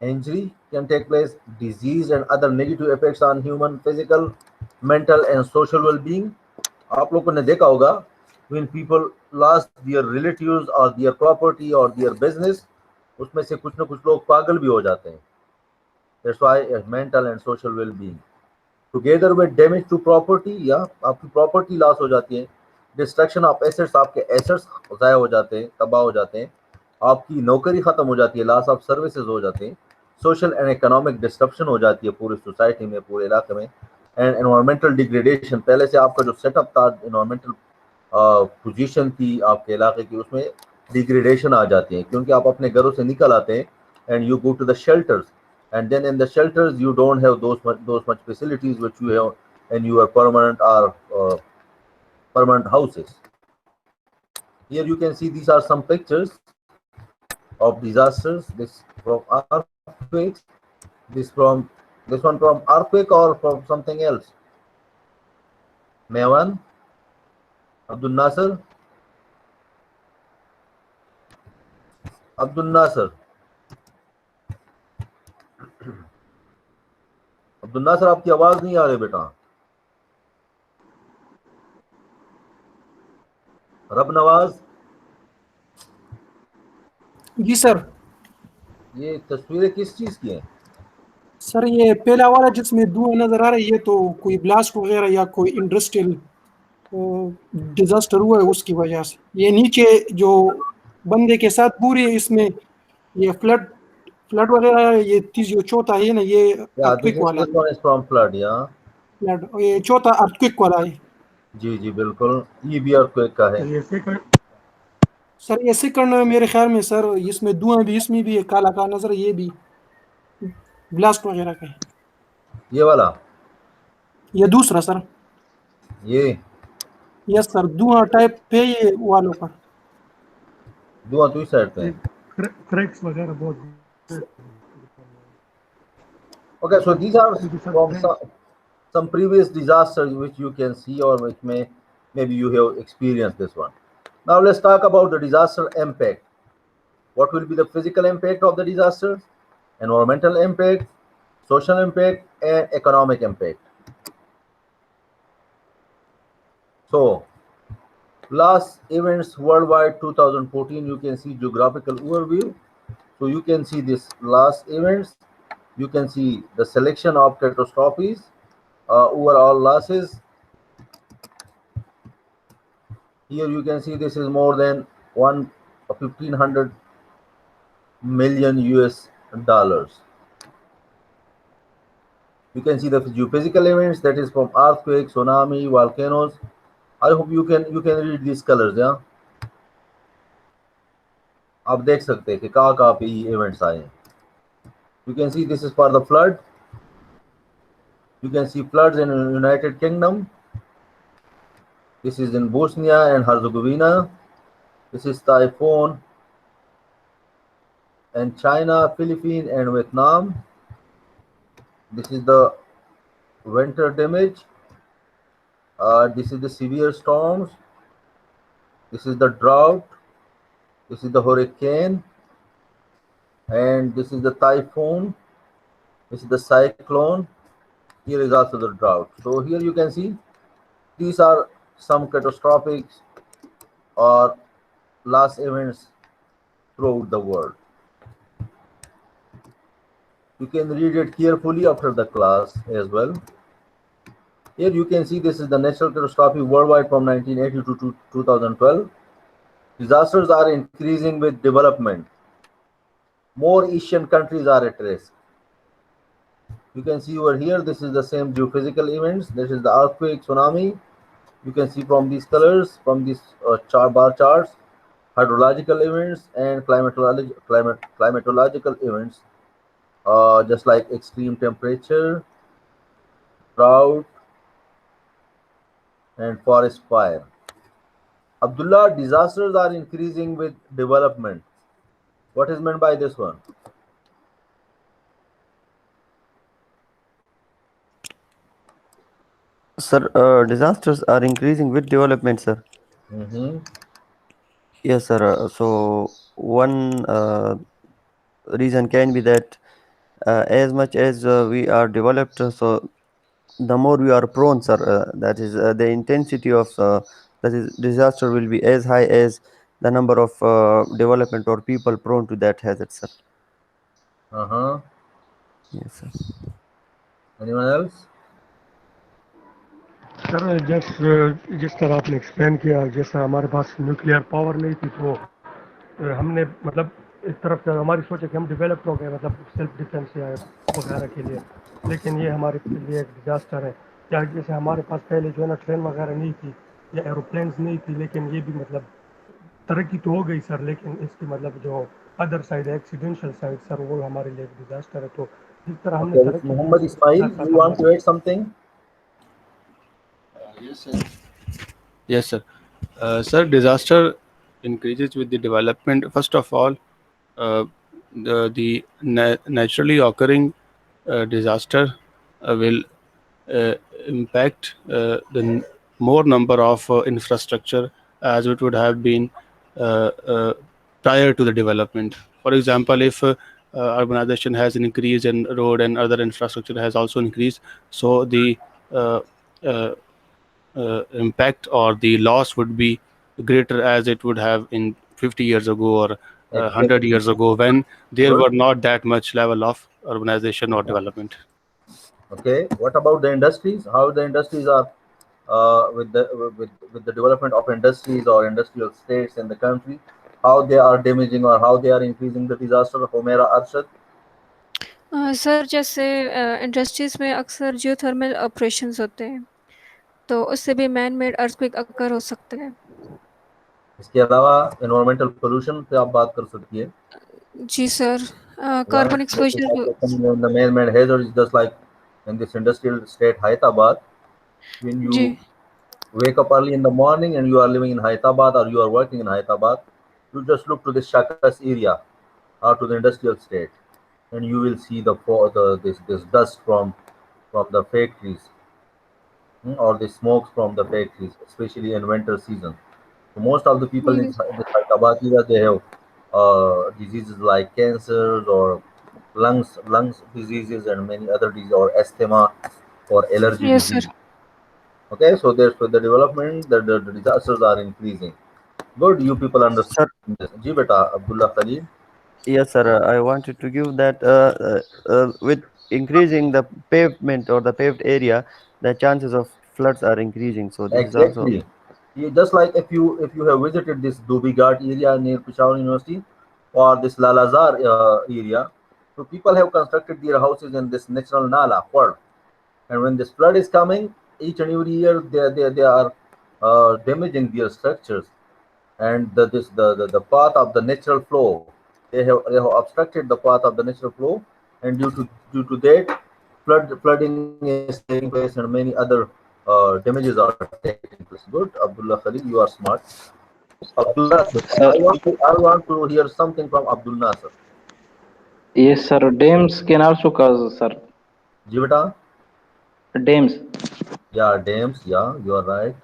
injury can take place, disease and other negative effects on human physical, mental and social well-being. आप लोगों ने देखा होगा, when people lost their relatives or their property or their business, उसमें से कुछ ना कुछ लोग पागल भी हो जाते हैं. That's why mental and social well-being together with damage to property, या आपकी property loss हो जाती है, destruction of assets, आपके assets ज़ाया हो जाते हैं, तबाह हो जाते हैं, आपकी नौकरी खत्म हो जाती है, loss of services हो जाते हैं, social and economic disruption हो जाती है पूरी society में, पूरे इलाके में, and environmental degradation. पहले से आपका जो setup था, environmental पोजीशन थी आपके इलाके की, उसमें डिग्रेडेशन आ जाती है, क्योंकि आप अपने घरों से निकल आते हैं and you go to the shelters, and then in the shelters you don't have those much facilities which you have in your permanent or permanent houses. Here you can see these are some pictures of disasters. This from earthquakes, this one from earthquake or from something else. Mewan, Abdul Nasser, Abdul Nasser. Abdul नासर, आपकी आवाज नहीं आ रही बेटा. रब नवाज, जी sir. ये तस्वीरें किस चीज की हैं? सर ये पहला वाला जिसमें धुआं नजर आ रहा है, ये तो कोई ब्लास्ट वगैरह या कोई इंडस्ट्रियल डिजास्टर हुआ है उसकी वजह से। ये नीचे जो बंदे के साथ पूरी इसमें ये फ्लड फ्लड वगैरह है, ये तीस जो चौथा है ना, ये या अर्थक्वेक वाला दिस है। वन इज फ्रॉम फ्लड या? फ्लड, ये चौथा अर्थक्वेक वाला है। जी जी बिल्कुल, ये भी अर्थक्वेक का है। तो ये सेकंड सर ये सेकंड मेरे ख्याल में सर, इसमें धुआं भी इसमें भी है, काला काला नजर है, ये भी ब्लास्ट वगैरह का है। ये वाला? ये दूसरा सर। ये यस सर, धुआं टाइप पे ये वालों का। धुआं तो इस साइड पे ये है। क्रैक्स वगैरह बहुत Okay, so these are क्योंकि sir from some previous disasters which you can see, or which maybe you have experienced this one. Now let's talk about the disaster impact. What will be the physical impact of the disaster, environmental impact, social impact, and economic impact? So last events worldwide 2014, you can see geographical overview. So you can see this last events. You can see the selection of catastrophes, overall losses. Here you can see this is more than 1,500 million US dollars. You can see the geophysical events, that is from earthquake, tsunami, volcanoes. I hope you can read these colors. Yeah, आप देख सकते हैं कि कहाँ पे ये events आए हैं. You can see this is for the flood. You can see floods in United Kingdom. This is in Bosnia and Herzegovina. This is typhoon in China, Philippines, and Vietnam. This is the winter damage. This is the severe storms. This is the drought. This is the hurricane. And this is the typhoon. This is the cyclone. Here is also the drought. So here you can see these are some catastrophic or last events throughout the world. You can read it carefully after the class as well. Here you can see this is the natural catastrophe worldwide from 1980 to 2012. Disasters are increasing with development. More Asian countries are at risk. You can see over here, this is the same geophysical events. This is the earthquake, tsunami. You can see from these colors, from these bar charts, hydrological events and climatological events, just like extreme temperature, drought, and forest fire. Abdullah, disasters are increasing with development. What is meant by this one? Sir, disasters are increasing with development, sir. Mm-hmm. Yes, sir. So one reason can be that as much as we are developed, so the more we are prone, sir. That is the intensity of that is disaster will be as high as the number of development or people prone to that hazard, sir. Uh-huh. Yes, sir. Anyone else? Sir जिस तरह आपने explain किया, जैसा हमारे पास nuclear power नहीं थी तो हमने मतलब इस तरफ से हमारी सोच है कि हम डेवलप्ड हो गए, मतलब सेल्फ डिफेंस या वगैरह के लिए, लेकिन ये हमारे लिए एक डिजास्टर है। या जैसे हमारे पास पहले जो है ना ट्रेन वगैरह नहीं थी या एरोप्लेन्स नहीं थी, लेकिन ये भी मतलब तरक्की तो हो गई सर, लेकिन इसकी मतलब जो अदर साइड है, एक्सीडेंशियल साइड सर, वो हमारे लिए एक डिजास्टर है। तो जिस तरह हमने Okay, तरक्की की Muhammad उसके Ismail, साथ you साथ want हमारे to add something? Yes, sir. Yes, sir. Sir, disaster increases with the development. First of all, the naturally occurring disaster will uh, impact more number of infrastructure as it would have been uh, uh, prior to the development. For example, if urbanization has increased and road and other infrastructure has also increased, so the uh, uh, impact or the loss would be greater as it would have in 50 years ago or 100 years ago, when there Good. were not that much level of urbanization or development. Okay. What about the industries? How the industries are with the development of industries or industrial states in the country? How they are damaging or how they are increasing the disaster? Homera Arshad. Sir जैसे industries में अक्सर geothermal operations होते हैं, तो उससे भी man made earthquake अकर हो सकते हैं। इसके अलावा एनवायरमेंटल पोल्यूशन पे आप बात कर सकती है। जी sir, carbon exposure The man-made hazard is just like in this industrial state Hyderabad. When जी you wake up early in the morning and you are living in Hyderabad or you are working in Hyderabad, you just look to this Shakas area or to the industrial state, and you will see this dust from the factories, or the smokes from the factories, especially in winter season. So most of the people in this Hyderabad area, they have diseases like cancers or lungs diseases and many other diseases, or asthma or allergy yes disease. Sir. Okay, so there's for the development, the disasters are increasing. Good, you people understand Sir, this. Ji beta, Abdullah Khalil. yes, sir. I wanted to give that with increasing the pavement or the paved area, the chances of floods are increasing. So this is also. Exactly. You, just like if you have visited this Dubi Ghat area near Peshawar University or this Lalazar area, so people have constructed their houses in this natural nala flood. And when this flood is coming, each and every year they are damaging their structures, and the path of the natural flow, they have obstructed the path of the natural flow, and due to that, flooding is taking place and many other damages are taking place. Good, Abdullah Khalil, you are smart. Abdul Nasser, Sir, I want to hear something from Abdul Nasser. yes, sir. Dams can also cause, sir. Jivata. Dams. Yeah, dams, yeah, you are right.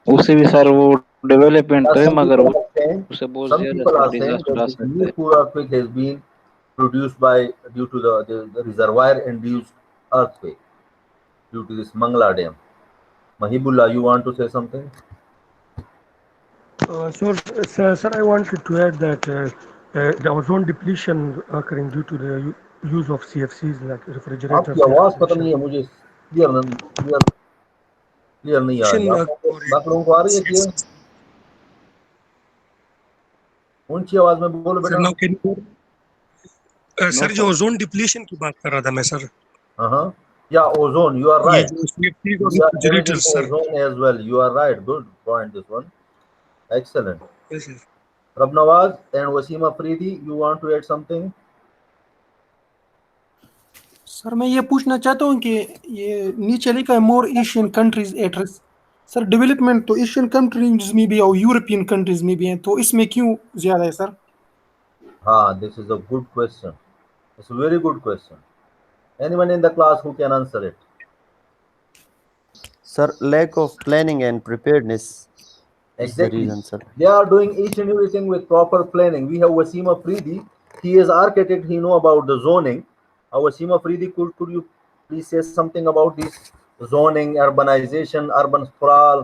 उससे भी sir वो development Yeah, करे some मगर people are saying, उससे बहुत some ज्यादा people sir are saying disaster that आ this सकता है। Mirpur earthquake has been produced by due to the reservoir induced earthquake due to this Mangla Dam. Mahibullah, you want to say something? Sir, I wanted to add that the ozone depletion occurring due to the use of CFCs like आपकी refrigerantors, air आवाज पता नहीं conditioners. है, मुझे clear नहीं आ रही। बाकी लोगों को आ रही है क्लियर? ऊंची आवाज में बोलो सर बेटा। Now can you know sir जो सर। ओजोन डिप्लीशन की बात कर रहा था मैं सर, हाँ, yeah, ozone, you are ये right. जो CFCs और We are damaging refrigerators sir. ozone as well. You are right. Good point, this one. Excellent. Yes, sir. Rab Nawaz and Wasim Afridi, you want to add something? Sir मैं ये पूछना चाहता हूँ कि ये नीचे लिखा है more Asian countries at risk. Sir development तो एशियन कंट्रीज में भी और यूरोपियन कंट्रीज में भी है, तो इसमें क्यों ज्यादा है सर? हाँ, this is a good question. It's a very good question. Anyone in the class who can answer it? Sir, lack of planning and preparedness is the Exactly. reason, sir. They are doing each and everything with proper planning. We have Wasim Afridi. He is architect. He know about the zoning. Wasim Afridi, could you please say something about this zoning, urbanization, urban sprawl?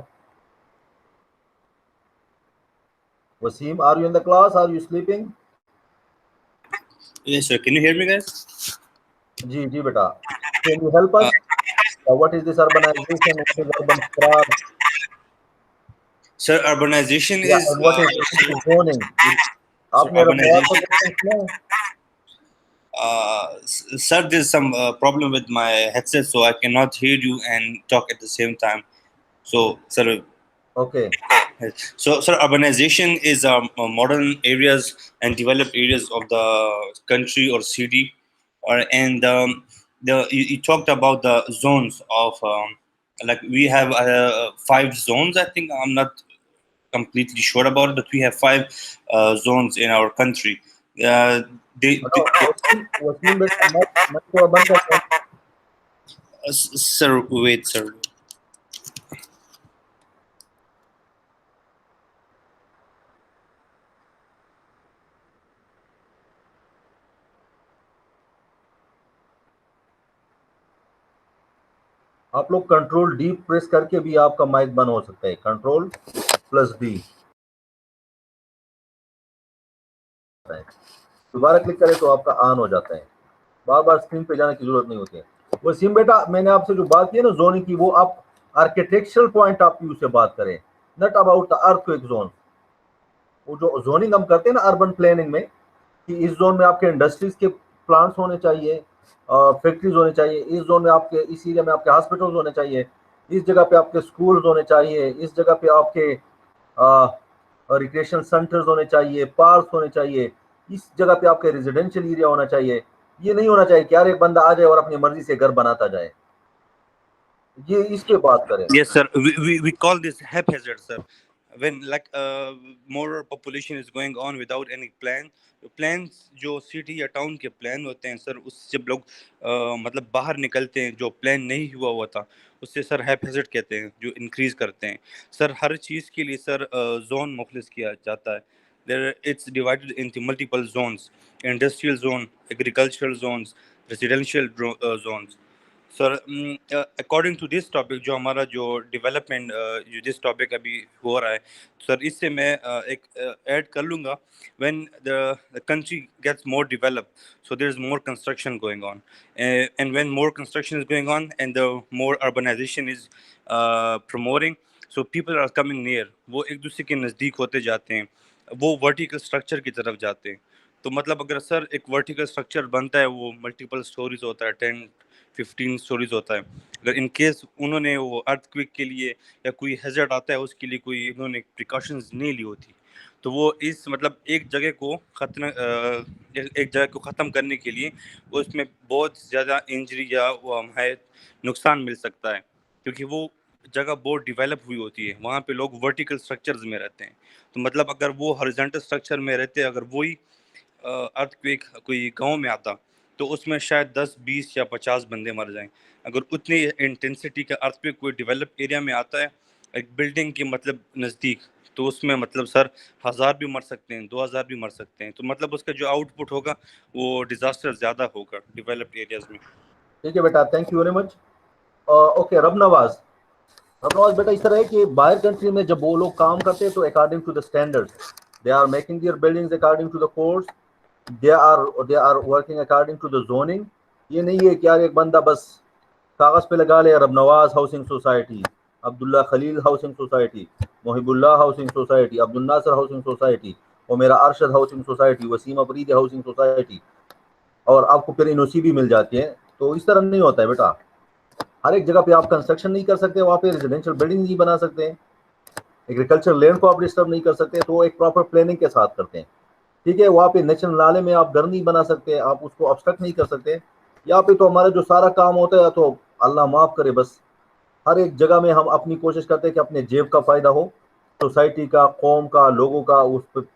Wasim, are you in the class? Are you sleeping? Yes, sir. Can you hear me, guys? Ji beta. Can you help us? What is this urbanization? What is urban sprawl? Sir, urbanization Yeah, is and what is zoning? sir, आपने Rabat का urbanization. question सुना है? Sir, there's some problem with my headset, so I cannot hear you and talk at the same time. So, sir, Okay. so sir, urbanization is modern areas and developed areas of the country or city, or and you talked about the zones of like we have 5 zones. I think I'm not completely sure about it, but we have 5 zones in our country. Uh, No, Wasim beta, मैं थोड़ा बंद करता हूँ। sir, wait, sir. आप लोग control D press करके भी आपका माइक बंद हो सकता है। Control plus D. है। दोबारा क्लिक करें तो आपका ऑन हो जाता है, बार बार स्क्रीन पे जाने की जरूरत नहीं होती है। वसीम बेटा, मैंने आपसे जो बात की है ना जोनिंग की, वो आप आर्किटेक्चरल पॉइंट ऑफ व्यू से बात करें, not about the earthquake zone. वो जो जोनिंग हम करते हैं ना अर्बन प्लानिंग में, कि इस जोन में आपके इंडस्ट्रीज के प्लांट्स होने चाहिए, फैक्ट्रीज होने चाहिए, इस जोन में आपके, इस एरिया में आपके हॉस्पिटल्स होने चाहिए, इस जगह पे आपके स्कूल्स होने चाहिए, इस जगह पे आपके रिक्रिएशन सेंटर्स होने चाहिए, पार्क होने चाहिए, इस जगह पे आपके रेजिडेंशियल एरिया होना चाहिए। ये नहीं होना चाहिए कि यार एक बंदा आ जाए और अपनी मर्जी से घर बनाता जाए। ये इस पे बात करें। Yes, sir. We call this haphazard, sir. When like more population is going on without any plan. Plans जो सिटी या टाउन के प्लान होते हैं सर, उससे जब लोग मतलब बाहर निकलते हैं, जो प्लान नहीं हुआ हुआ था, उससे सर हैफेजर्ड कहते हैं, जो इंक्रीज करते हैं। सर हर चीज़ के लिए सर जोन मुखलिस किया जाता है। There it's divided into multiple zones: industrial zone, agricultural zones, residential zones. Sir according to this topic, जो हमारा जो डेवलपमेंट जो जिस टॉपिक अभी हो रहा है सर, इससे मैं एक ऐड कर लूँगा। When the country gets more developed, so there is more construction going on, and when more construction is going on and the more urbanization is promoting, so people are coming near, वो एक दूसरे के नज़दीक होते जाते हैं, वो vertical structure की तरफ जाते हैं। तो मतलब अगर सर एक वर्टिकल स्ट्रक्चर बनता है, वो मल्टीपल स्टोरीज होता है, 10-15 स्टोरीज होता है। अगर इन केस उन्होंने वो अर्थक्वेक के लिए या कोई हैजर्ड आता है उसके लिए कोई उन्होंने प्रिकॉशंस नहीं ली होती, तो वो इस मतलब एक जगह को ख़त्म करने के लिए उसमें बहुत ज़्यादा इंजरी या वो हमें नुकसान मिल सकता है, क्योंकि वो जगह बहुत डेवलप हुई होती है, वहाँ पे लोग वर्टिकल स्ट्रक्चर्स में रहते हैं। तो मतलब अगर वो हॉरिजॉन्टल स्ट्रक्चर में रहते, अगर वही अर्थक्वेक कोई गांव में आता, तो उसमें शायद 10-20 या 50 बंदे मर जाएं। अगर उतनी इंटेंसिटी का अर्थक्वेक कोई डेवलप एरिया में आता है, एक बिल्डिंग के मतलब नज़दीक, तो उसमें मतलब सर 1000 भी मर सकते हैं, 2000 भी मर सकते हैं। तो मतलब उसका जो आउटपुट होगा वो डिजास्टर ज़्यादा होगा डेवलप्ड एरियाज में। ठीक है बेटा, thank you very much. Okay, रब नवाज बेटा, इस तरह है कि बाहर कंट्री में जब वो लोग काम करते हैं तो according to the standards they are making their buildings according to the codes, they are working according to the zoning. ये नहीं है कि यार एक बंदा बस कागज पे लगा ले, Rab Nawaz housing society, Abdullah Khalil housing society, Mohibullah housing society, Abdul Nasir housing society, और मेरा Arshad housing society, Wasim Afridi housing society, और आपको फिर एनओसी भी मिल जाती है। तो इस तरह नहीं होता है बेटा। हर एक जगह पे आप कंस्ट्रक्शन नहीं कर सकते, वहाँ पे रेजिडेंशियल बिल्डिंग नहीं बना सकते हैं, एग्रीकल्चर लैंड को आप डिस्टर्ब नहीं कर सकते, तो वो एक प्रॉपर प्लानिंग के साथ करते हैं। ठीक है, वहाँ पे नेशनल नाले में आप घर नहीं बना सकते, आप उसको ऑब्स्ट्रक्ट नहीं कर सकते। यहाँ पे तो हमारा जो सारा काम होता है, तो अल्लाह माफ करे, बस हर एक जगह में हम अपनी कोशिश करते हैं कि अपने जेब का फायदा हो, सोसाइटी का, कौम का, लोगों का। उस पर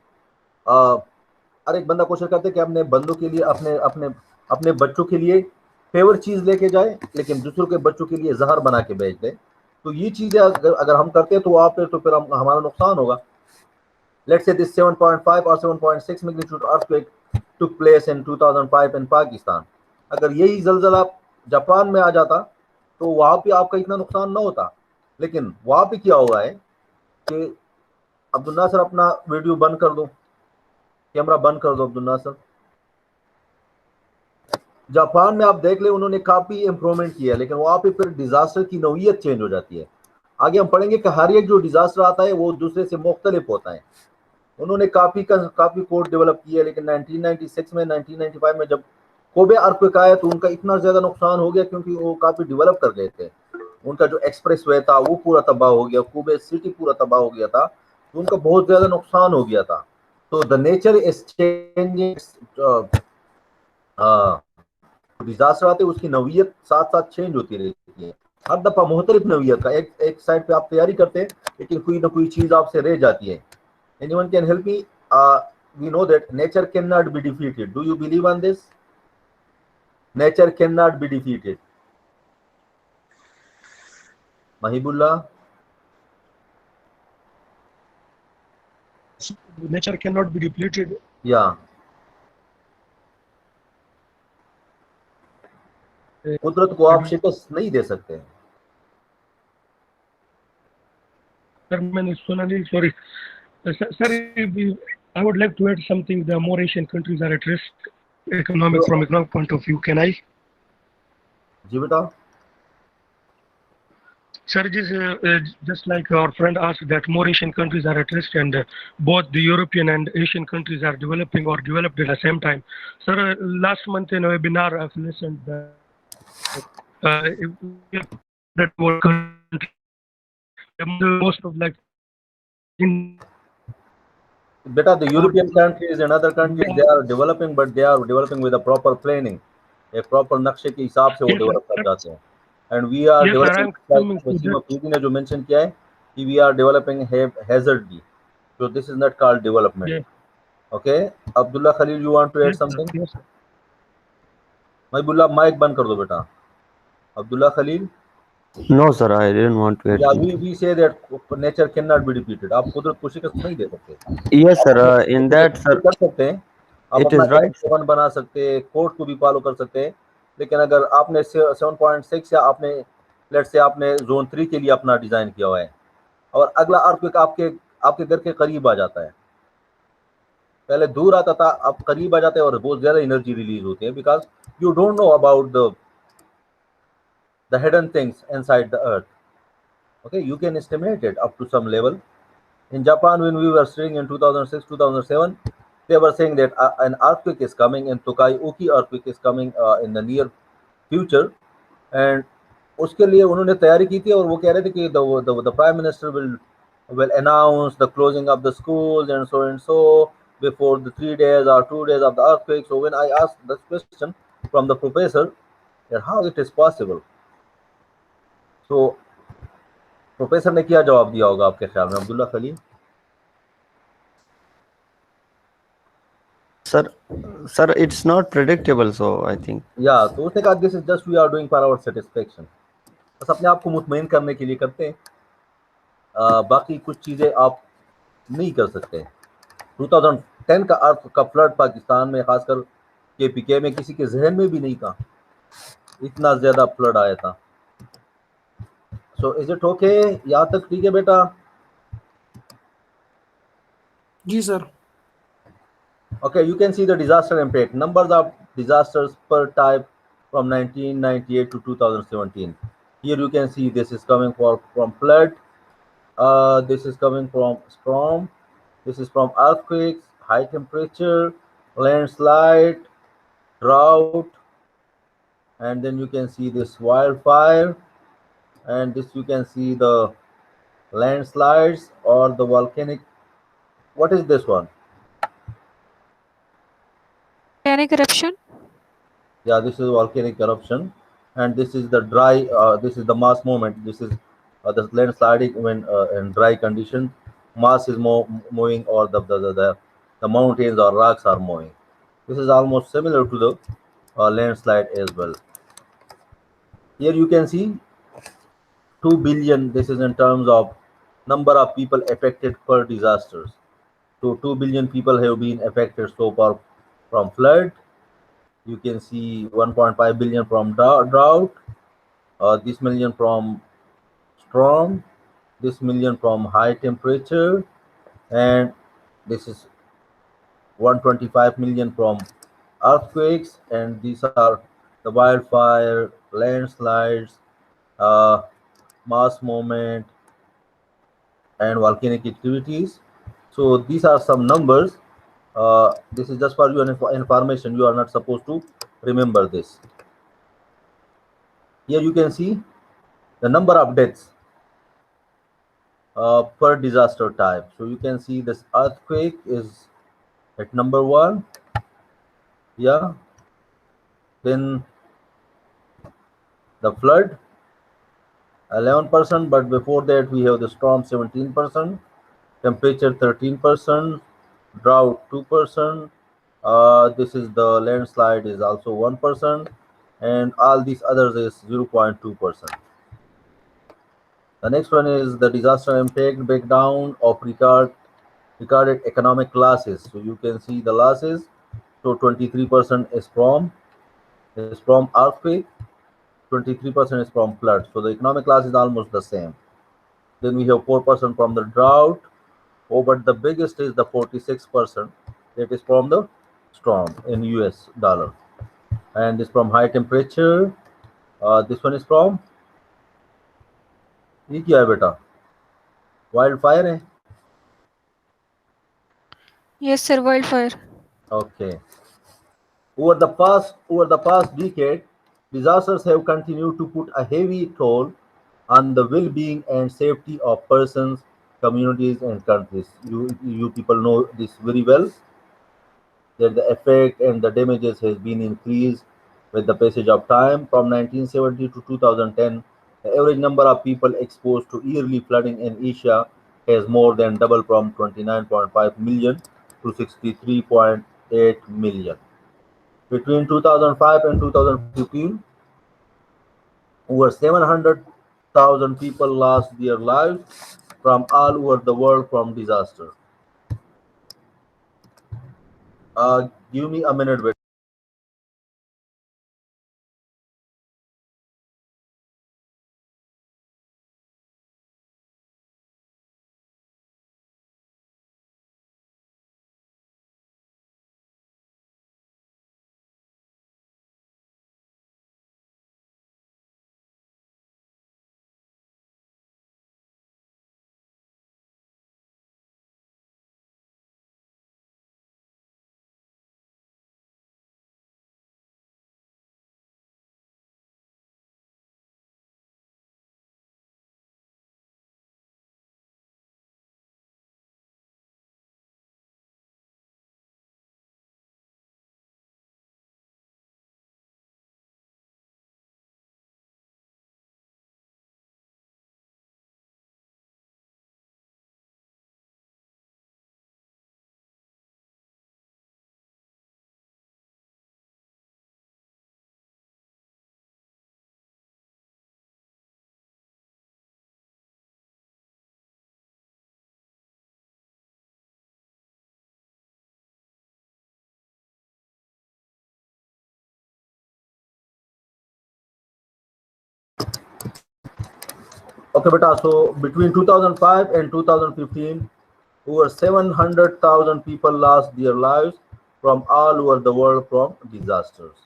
हर एक बंदा कोशिश करते हैं कि अपने बंदों के लिए, अपने अपने अपने बच्चों के लिए फेवर चीज लेके जाए, लेकिन दूसरों के बच्चों के लिए जहर बना के बेच दे। तो ये चीजें अगर हम करते हैं तो वहाँ पे तो फिर हमारा नुकसान होगा। Let's say this 7.5 or 7.6 magnitude earthquake took place in 2005 in Pakistan. अगर यही जलजला जापान में आ जाता तो वहाँ पे आपका इतना नुकसान ना होता। लेकिन वहाँ पे क्या हुआ है कि अब्दुल नासर अपना वीडियो बंद कर दो, कैमरा बंद कर दो अब्दुल नासर। जापान में आप देख ले, उन्होंने काफी इंप्रूवमेंट किया, लेकिन वहाँ पे फिर डिजास्टर की नौइयत चेंज हो जाती है। आगे हम पढ़ेंगे कि हर एक जो डिजास्टर आता है वो दूसरे से मुख्तलिफ होता है। उन्होंने काफी कोड डेवलप किया, लेकिन 1996 में, 1995 में जब कोबे अर्थक्वेक आया तो उनका इतना ज्यादा नुकसान हो गया, क्योंकि वो काफी डेवलप कर गए थे। उनका जो एक्सप्रेस वे था वो पूरा तबाह हो गया, कोबे सिटी पूरा तबाह हो गया था, तो उनका बहुत ज्यादा नुकसान हो गया था। तो the nature is changing, disaster आते उसकी नौइयत साथ साथ चेंज होती रहती है। हर दफा मुख्तलिफ नौइयत का एक साइड पे आप तैयारी करते हैं, लेकिन कोई ना कोई चीज आपसे रह जाती है। Anyone can help me? We know that nature cannot be defeated. Do you believe on this? Nature cannot be defeated. Mahibullah? Nature cannot be depleted. Yeah. कुदरत को आप शिकस्त नहीं दे सकते। सर मैंने सुना नहीं, sorry sir. I would like to add something. The more Asian countries are at risk economic from economic point of view. Can I? जी बेटा. Sir, just like our friend asked that more Asian countries are at risk and both the European and Asian countries are developing or developed at the same time. Sir, last month in a webinar I've listened that if we have compared our country, most of like बेटा, the European countries and other countries, they are developing, but they are developing with a proper planning, एक proper नक्शे के हिसाब से वो develop कर जाते हैं. And we are Yes, sir, developing, I'm like coming to Wasim that. Afridi ने जो mention किया है कि we are developing hazardly. So this is not called development. Yeah. Okay, Abdullah Khalil, you want to add Yes, sir. something? Yes, sir. Abdullah, mic बंद कर दो बेटा. Abdullah Khalil. No, sir, I didn't want to add Yeah, anything. we say that nature cannot be repeated. आप कुदरत को शिकस्त नहीं दे सकते. Yes, आप sir. In that, अपने sir, कर सकते हैं, आप it अपना is right, sir. M7 बना सकते हैं, कोड को भी फॉलो कर सकते हैं, लेकिन अगर आपने 7.6 या आपने लेट्स से आपने जोन 3 के लिए अपना डिजाइन किया हुआ है और अगला अर्थक्वेक आपके आपके घर के करीब आ जाता है, पहले दूर आता था, अब करीब आ जाते हैं और बहुत ज्यादा एनर्जी रिलीज होती है, because you don't know about the hidden things inside the earth. Okay, you can estimate it up to some level. In Japan, when we were studying in 2006, 2007, they were saying that an earthquake is coming, and Tokai Uki earthquake is coming in the near future. And उसके लिए उन्होंने तैयारी की थी और वो कह रहे थे कि the prime minister will announce the closing of the schools and so before the 3 days or 2 days of the earthquake. So when I asked this question from the professor that how it is possible, so professor ने क्या जवाब दिया होगा आपके ख्याल में, Abdullah Khalil? Sir, it's not predictable, so I think. या तो उसने कहा this is just we are doing for our satisfaction, बस अपने आप को मुतमईन करने के लिए करते हैं, बाकी कुछ चीजें आप नहीं कर सकते. 2010 का अर्थ का फ्लड पाकिस्तान में खासकर केपीके में किसी के जहन में भी नहीं था, इतना ज्यादा फ्लड आया था. So is it okay? यहाँ तक ठीक है बेटा? जी sir. Okay, you can see the disaster impact. Numbers of disasters per type from 1998 to 2017. Here you can see this is coming from flood. This is coming from storm. This is from earthquakes, high temperature, landslide, drought, and then you can see this wildfire, and this you can see the landslides or the volcanic. What is this one? Volcanic eruption. Yeah, this is volcanic eruption, and this is the dry. This is the mass movement. This is the landsliding when in dry conditions, mass is moving, or the mountains or rocks are moving. This is almost similar to the landslide as well. Here you can see 2 billion. This is in terms of number of people affected per disasters. So 2 billion people have been affected so far from flood. You can see 1.5 billion from drought, this million from storm, this million from high temperature, and this is 125 million from earthquakes, and these are the wildfire, landslides, uh, mass movement, and volcanic activities. So these are some numbers. This is just for your information. You are not supposed to remember this. Here you can see the number of deaths per disaster type. So you can see this earthquake is at number 1. Yeah. Then the flood 11%, but before that we have the storm 17%, temperature 13%, drought 2%. This is the landslide is also 1%, and all these others is 0.2%. The next one is the disaster impact breakdown of recorded economic losses. So you can see the losses. So 23% is from earthquake, 23% is from flood. So the economic loss is almost the same. Then we have 4% from the drought, Oh, but the biggest is the 46%. That is from the storm in US dollar. And this from high temperature. This one is from, ये क्या है बेटा? Wildfire है? Yes, sir, wildfire. Okay. Over the past decade, disasters have continued to put a heavy toll on the well-being and safety of persons, communities, and countries. You people know this very well, that the effect and the damages has been increased with the passage of time. From 1970 to 2010, the average number of people exposed to yearly flooding in Asia has more than doubled from 29.5 million to 63.8 million. Between 2005 and 2015, over 700,000 people lost their lives from all over the world from disaster. Give me a minute. Wait. Okay, beta. So between 2005 and 2015, over 700,000 people lost their lives from all over the world from disasters.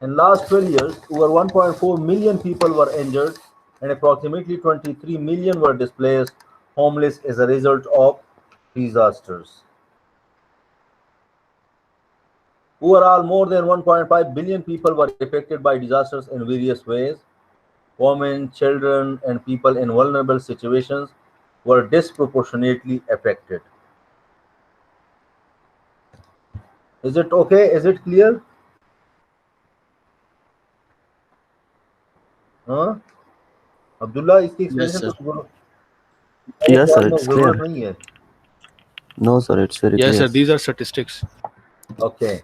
In last 12 years, over 1.4 million people were injured and approximately 23 million were displaced, homeless as a result of disasters. Overall, more than 1.5 billion people were affected by disasters in various ways. Women, children, and people in vulnerable situations were disproportionately affected. Is it okay? Is it clear? हाँ अब्दुल्ला इसकी Yes, explanation sir. कुछ बोलो Yes, sir, में it's जरूरत clear. नहीं है No, sir, it's very Yes, clear. sir. These are statistics. Okay.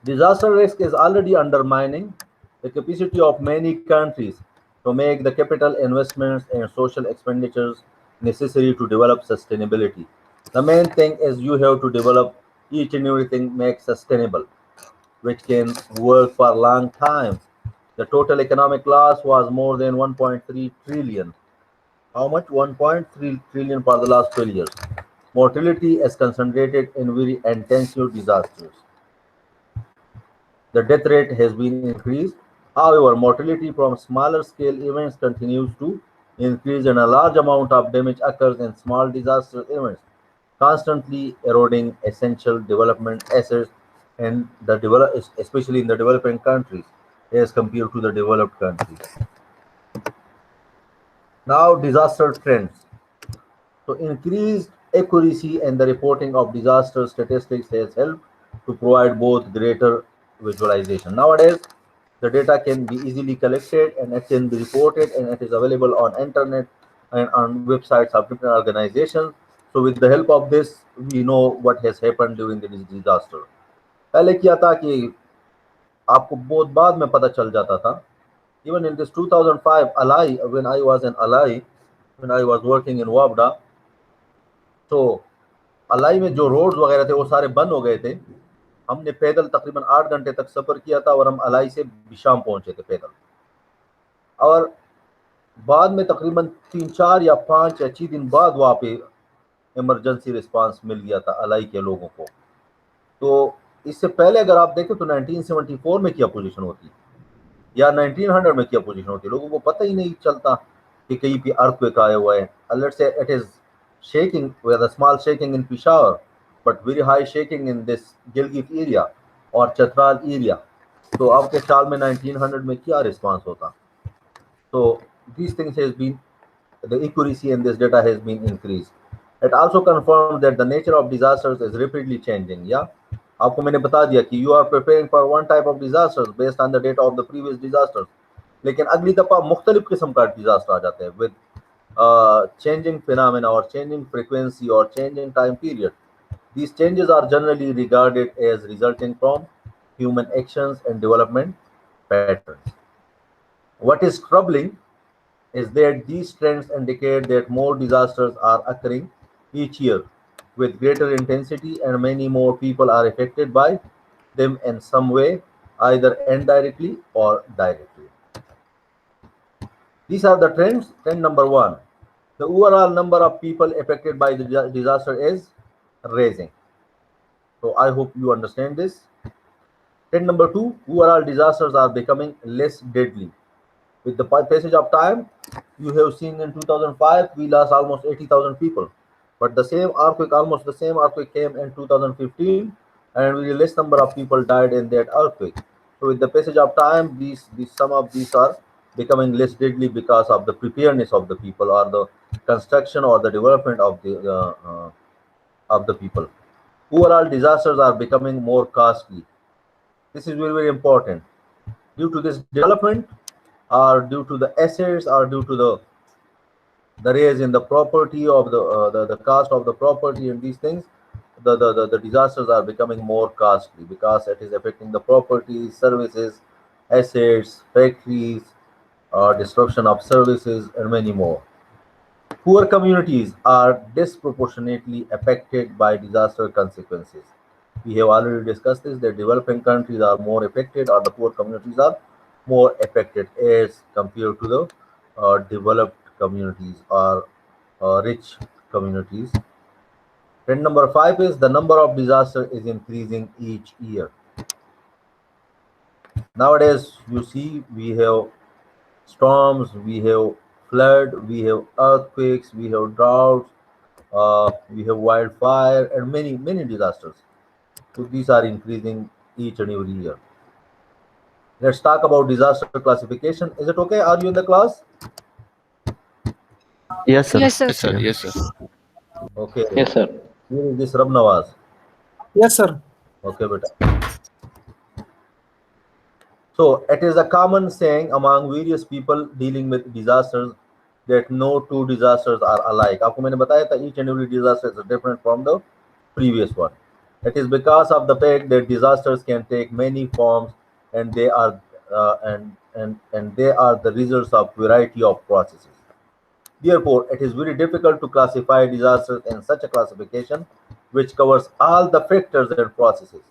Disaster risk is already undermining the capacity of many countries to make the capital investments and social expenditures necessary to develop sustainability. The main thing is you have to develop each and everything make sustainable, which can work for a long time. The total economic loss was more than 1.3 trillion. How much? 1.3 trillion for the last 12 years. Mortality is concentrated in very intensive disasters. The death rate has been increased. However, mortality from smaller scale events continues to increase and a large amount of damage occurs in small disaster events, constantly eroding essential development assets and especially in the developing countries as compared to the developed countries. Now, disaster trends. So increased accuracy and the reporting of disaster statistics has helped to provide both greater visualization. Nowadays, the data can be easily collected and it can be reported and it is available on internet and on websites of different organizations. So with the help of this, we know what has happened during the disaster. पहले क्या था कि आपको बहुत बाद में पता चल जाता था. Even in this 2005 Alai, when I was in Alai, when I was working in Wabda, तो अलाई में जो रोड्स वगैरह थे वो सारे बंद हो गए थे. हमने पैदल तकरीबन 8 घंटे तक सफर किया था और हम अलाई से बिशाम पहुंचे थे पैदल. और बाद में तकरीबन 3-4 या 5 या 6 दिन बाद वहाँ पे इमरजेंसी रिस्पांस मिल गया था अलाई के लोगों को। तो इससे पहले अगर आप देखें तो 1974 में क्या पोजीशन होती या 1900 में क्या पोजीशन होती, लोगों को पता ही नहीं चलता कि कहीं पे अर्थक्वेक आया हुआ है। लेट्स से it is shaking with a small shaking in Peshawar but very high shaking in this Gilgit area or Chatral area, तो आपके ख्याल में 1900 में क्या रिस्पांस होता? So these things has been, the accuracy in this data has been increased. It also confirms that the nature of disasters is rapidly changing. Yeah, आपको मैंने बता दिया कि you are preparing for one type of disasters based on the data of the previous disasters, लेकिन अगली दफा मुख्तलिफ किस्म का डिजास्टर आ जाते हैं with changing phenomena or changing frequency or changing time period. These changes are generally regarded as resulting from human actions and development patterns. What is troubling is that these trends indicate that more disasters are occurring each year with greater intensity and many more people are affected by them in some way, either indirectly or directly. These are the trends. Trend number 1. The overall number of people affected by the disaster is rising. So I hope you understand this. Trend number 2, overall disasters are becoming less deadly. With the passage of time, you have seen in 2005, we lost almost 80,000 people. But the same earthquake, almost the same earthquake came in 2015, and very less number of people died in that earthquake. So with the passage of time, some of these are becoming less deadly because of the preparedness of the people, or the construction or the development of the people. Overall disasters are becoming more costly. This is very, very important. Due to this development, or due to the assets, or due to the raise in the property of the cost of the property and these things, the disasters are becoming more costly because it is affecting the properties, services, assets, factories, destruction of services, and many more. Poor communities are disproportionately affected by disaster consequences. We have already discussed this, that developing countries are more affected, or the poor communities are more affected as compared to the developed communities or rich communities. Trend number 5 is the number of disasters is increasing each year. Nowadays, you see, we have storms, we have flood, we have earthquakes, we have droughts, we have wildfire, and many disasters. So these are increasing each and every year. Let's talk about disaster classification. Is it okay? Are you in the class? Yes, sir. Yes, sir. Yes, sir. Yes, sir. Okay. Yes, sir. Here is this Rab Nawaz. Yes, sir. Okay, beta. So it is a common saying among various people dealing with disasters that no two disasters are alike. आपको मैंने बताया था, each and every disaster is different from the previous one. It is because of the fact that disasters can take many forms, and they are and they are the results of variety of processes. Therefore, it is very difficult to classify disasters in such a classification which covers all the factors and processes.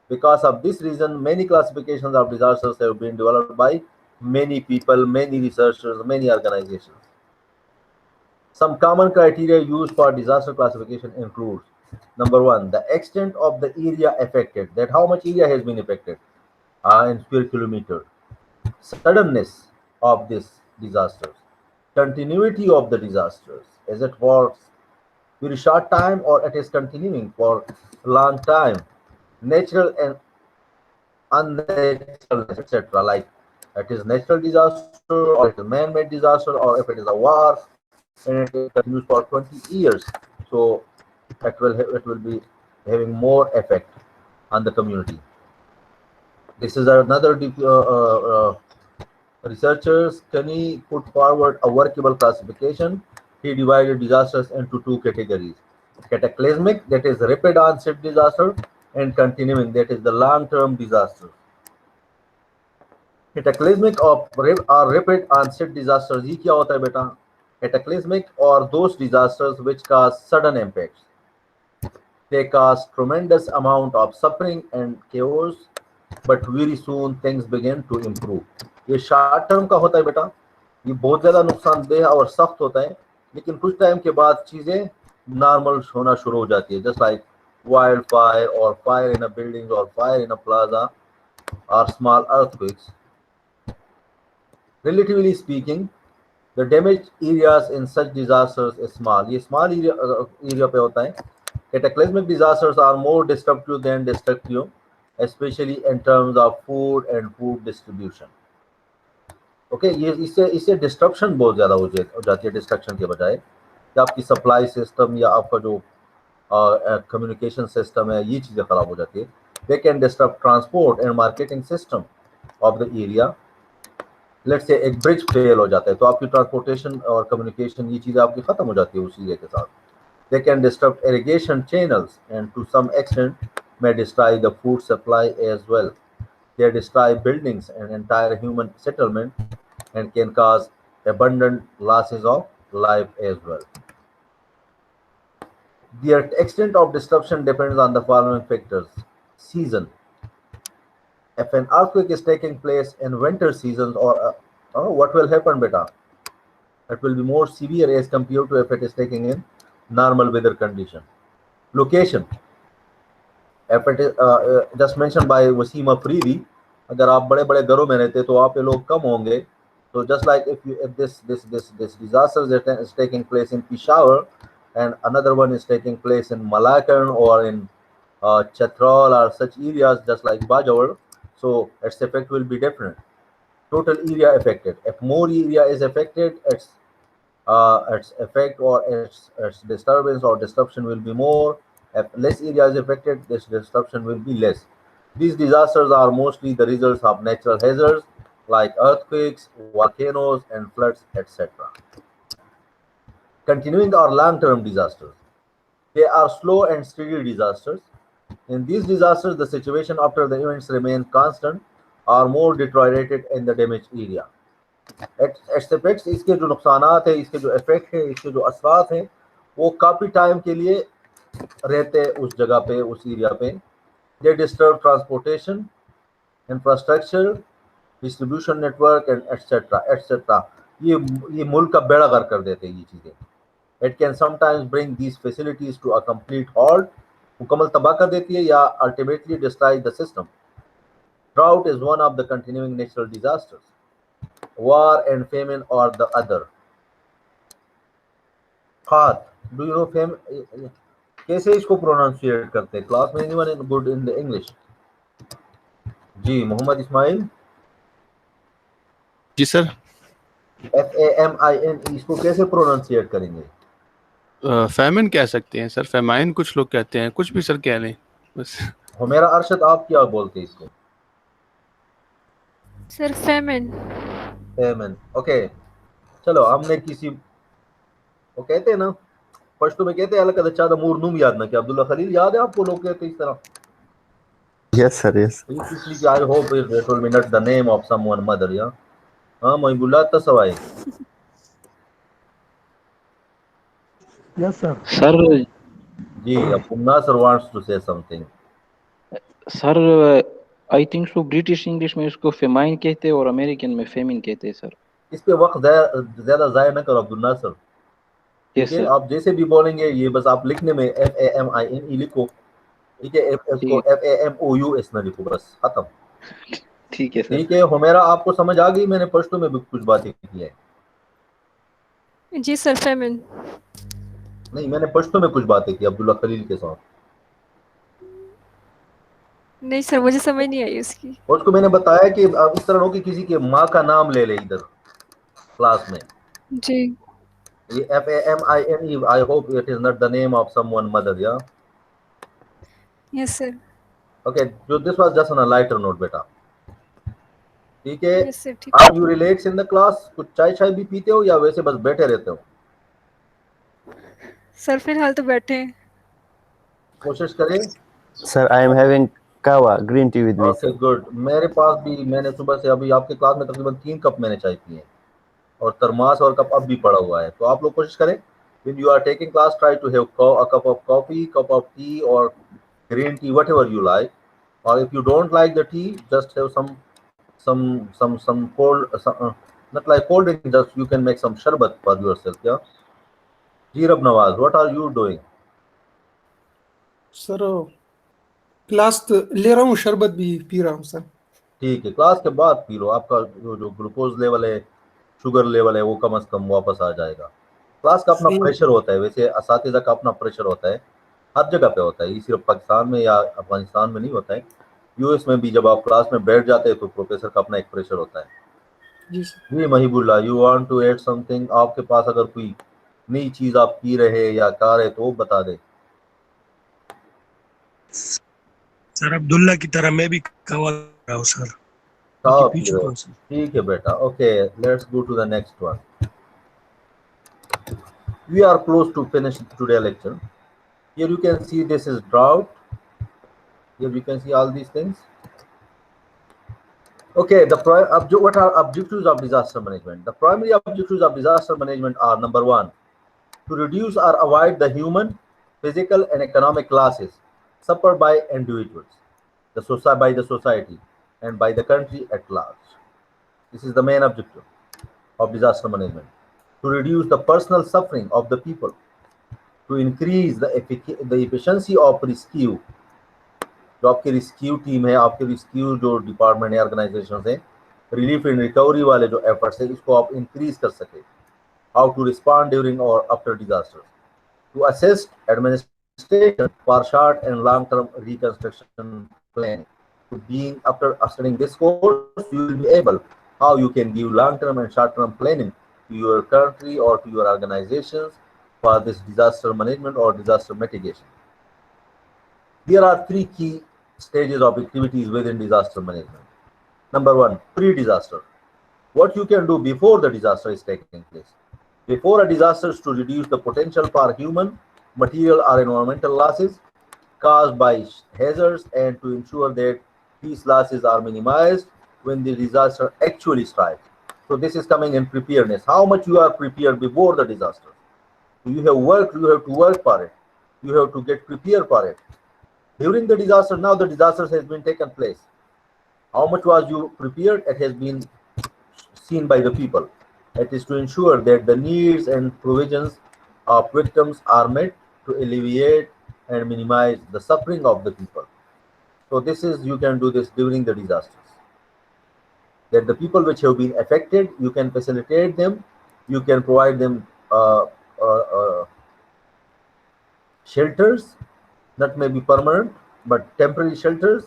Because of this reason, many classifications of disasters have been developed by many people, many researchers, many organizations. Some common criteria used for disaster classification includes: number 1, the extent of the area affected, that how much area has been affected in square kilometer; suddenness of this disasters; continuity of the disasters, is it for very short time or it is continuing for a long time; natural and unnaturalness, etc. Like it is natural disaster, or it is man-made disaster, or if it is a war and it continues for 20 years, so it will be having more effect on the community. This is another researchers Kenny put forward a workable classification. He divided disasters into two categories: cataclysmic, that is rapid onset disaster, and continuing, that is the long-term disaster. Cataclysmic or rapid onset disasters, ये क्या होता है बेटा? Cataclysmic or those disasters which cause sudden impacts. They cause tremendous amount of suffering and chaos, but very soon things begin to improve. ये short term का होता है बेटा, ये बहुत ज़्यादा नुकसानदेह और सख्त होता है, लेकिन कुछ टाइम के बाद चीज़ें नॉर्मल होना शुरू हो जाती है, जस्ट लाइक वाइल्ड फायर और फायर इन अ बिल्डिंग और फायर इन अ प्लाजा और small earthquakes. Relatively speaking, the damaged areas in such disasters is small. ये small area पे होता है. Cataclysmic disasters are more destructive than destructive, especially in terms of food and food distribution. Okay ये इससे disruption बहुत ज़्यादा हो जाती है डिस्ट्रक्शन के बजाय, कि आपकी सप्लाई सिस्टम या आपका जो कम्युनिकेशन सिस्टम है, ये चीज़ें ख़राब हो जाती है. दे can disturb transport and marketing system of the area. Let's say एक ब्रिज फेल हो जाता है तो आपकी ट्रांसपोर्टेशन और कम्युनिकेशन ये चीज़ें आपकी ख़त्म हो जाती है उस एरिया के साथ. They can disturb irrigation channels and to some extent may destroy the food supply as well. They destroy buildings and entire human settlement and can cause abundant losses of life as well. The extent of disruption depends on the following factors. Season. If an earthquake is taking place in winter seasons, or what will happen, beta? It will be more severe as compared to if it is taking in normal weather condition. Location. If it is just mentioned by Wasim Afridi, अगर आप बड़े बड़े घरों में रहते तो आप पे लोग कम होंगे. So just like if this disaster is taking place in Peshawar and another one is taking place in Malakand or in Chatrol or such areas just like Bajawar, so its effect will be different. Total area affected. If more area is affected, its effect or its disturbance or disruption will be more. If less area is affected, this disruption will be less. These disasters are mostly the results of natural hazards like earthquakes, volcanoes, and floods, etc. Continuing our long-term disasters. They are slow and steady disasters. In these disasters, the situation after the events remain constant or more deteriorated in the damaged area. Its effects, इसके जो नुकसानात है, इसके जो effect है, इसके जो असरात हैं, वो काफ़ी टाइम के लिए रहते हैं उस जगह पे, उस एरिया पे. They disturb transportation, infrastructure, distribution network, and etc. etc. ये मुल्क का बेड़ा गर्क कर देते हैं ये चीज़ें. It can sometimes bring these facilities to a complete halt, मुकम्मल तबाह कर देती है, या ultimately destroy the system. Drought is one of the continuing natural disasters. War and famine are the other. Khat, do you know famine? कैसे इसको pronunciate करते हैं? क्लास में anyone in good in the English? जी मोहम्मद इस्माइल. जी sir. FAMINE इसको कैसे pronunciate करेंगे? फैमिन कह सकते हैं सर, फैमाइन कुछ लोग कहते हैं, कुछ भी सर कह लें बस. हुमेरा अरशद, आप क्या बोलते हैं इसको? Sir feminine. फेमिन. ओके चलो, हमने किसी वो कहते हैं ना, पश्तो में कहते हैं अलग अच्छा मूर नूम याद ना, कि अब्दुल्ला खलील याद है आपको? लोग कहते हैं इस तरह. Yes, sir. Yes. Please, I hope it will be not the name of someone mother, yeah. हाँ महिबुल्लाह तसवाई. Yes, sir. Sir, जी अब नासर wants to say something. sir, I think so British English में इसको फेमाइन कहते हैं और अमेरिकन में feminine कहते हैं सर. इस पे वक्त ज्यादा जाया न करो अब्दुल नासर. ठीक है, आप जैसे भी बोलेंगे ये बस आप लिखने में FAMINE लिखो. ठीक है, इसको FAMOUS ना लिखो, बस खत्म. ठीक है सर. ठीक है हुमेरा, आपको समझ आ गई? मैंने पश्तो में भी कुछ बातें की है. जी सर फेमिन. नहीं, मैंने पश्तो में कुछ बातें की अब्दुल्ला खलील के साथ. नहीं सर, मुझे समझ नहीं आई उसकी. और उसको मैंने बताया कि अब इस तरह हो कि किसी के माँ का नाम ले ले इधर क्लास में. जी. ये FAMINE, I hope it is not the name of someone mother, yeah. Yes sir. Okay, so this was just on a lighter note, बेटा. ठीक है. Yes sir. ठीक. Are you relaxed in the class? कुछ चाय चाय भी पीते हो या वैसे बस बैठे रहते हो? सर फिलहाल तो बैठे हैं. कोशिश करें. Sir, I am having kawa green tea with me. Okay, good. मेरे पास भी, मैंने सुबह से अभी आपके क्लास में तकरीबन 3 कप मैंने चाय पिए हैं और थर्मास और कप अब भी पड़ा हुआ है. तो आप लोग कोशिश करें, when you are taking class, try to have a cup of coffee, cup of tea or green tea, whatever you like. Or if you don't like the tea, just have some cold Not like cold drink, just you can make some sharbat for yourself. Yeah. Jirab Nawaz, what are you doing? Sir class ले रहा हूँ, शरबत भी P रहा हूँ sir. ठीक है, class के बाद पी लो, आपका जो ग्लूकोज लेवल है, शुगर लेवल है, वो कम से कम वापस आ जाएगा। क्लास का अपना प्रेशर होता है, वैसे असातिज़ा का अपना प्रेशर होता है, हर जगह पे होता है, ये सिर्फ पाकिस्तान में या अफगानिस्तान में नहीं होता है, यूएस में भी जब आप क्लास में बैठ जाते हैं तो प्रोफेसर का अपना एक प्रेशर होता है। जी Mahibullah, you want to add something? आपके पास अगर कोई नई चीज आप पी रहे या खा रहे तो बता दें। सर अब्दुल्ला की तरह मैं भी कवा रहा हूँ सर, पी चुका हूँ सर। ठीक है बेटा, okay, let's go to the next one. We are close to finish today lecture. Here you can see this is drought. Here you can see all these things. Okay, what are objectives of disaster management? The primary objectives of disaster management are: number one, to reduce or avoid the human, physical, and economic losses suffered by individuals, by the society, and by the country at large. This is the main objective of disaster management: to reduce the personal suffering of the people, to increase the efficiency of rescue. जो आपकी rescue team है, आपके rescue जो department है, organisation है, relief and recovery वाले जो efforts है, इसको आप इंक्रीज कर सके। हाउ टू रिस्पॉन्ड ड्यूरिंग और after disaster, to assist administration for short and long-term reconstruction planning. So being after studying this course, you will be able how you can give long-term and short-term planning to your country or to your organizations for this disaster management or disaster mitigation. There are three key stages of activities within disaster management. Number one, pre-disaster. What you can do before the disaster is taking place. Before a disaster is to reduce the potential for human, material or environmental losses caused by hazards and to ensure that these losses are minimized when the disaster actually strikes. So this is coming in preparedness. How much you are prepared before the disaster. You have to work for it. You have to get prepared for it. During the disaster, now the disaster has been taken place. How much was you prepared? It has been seen by the people. It is to ensure that the needs and provisions of victims are met to alleviate and minimize the suffering of the people. So this is, you can do this during the disasters. That the people which have been affected, you can facilitate them, you can provide them shelters, not maybe permanent, but temporary shelters,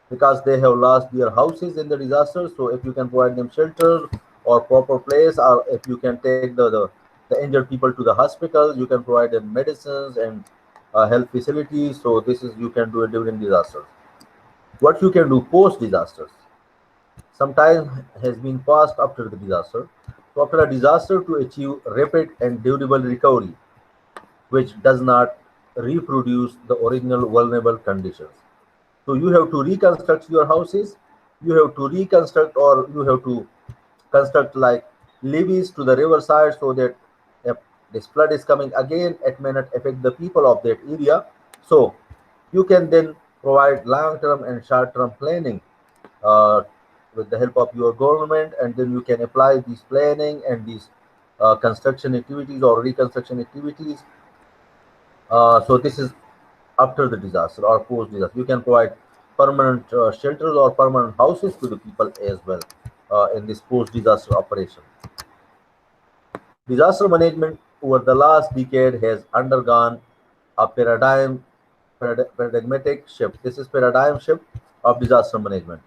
because they have lost their houses in the disaster. So if you can provide them shelter or proper place, or if you can take the injured people to the hospital, you can provide them medicines and health facilities. So this is, you can do it during disasters. What you can do post disasters, some time has been passed after the disaster. So after a disaster, to achieve rapid and durable recovery which does not reproduce the original vulnerable conditions. So you have to reconstruct your houses, you have to reconstruct, or you have to construct like levees to the riverside, so that if this flood is coming again, it may not affect the people of that area. So you can then provide long-term and short-term planning with the help of your government, and then you can apply these planning and these construction activities or reconstruction activities. So this is after the disaster or post disaster. You can provide permanent shelters or permanent houses to the people as well in this post disaster operation. Disaster management over the last decade has undergone a paradigmatic shift. This is paradigm shift of disaster management.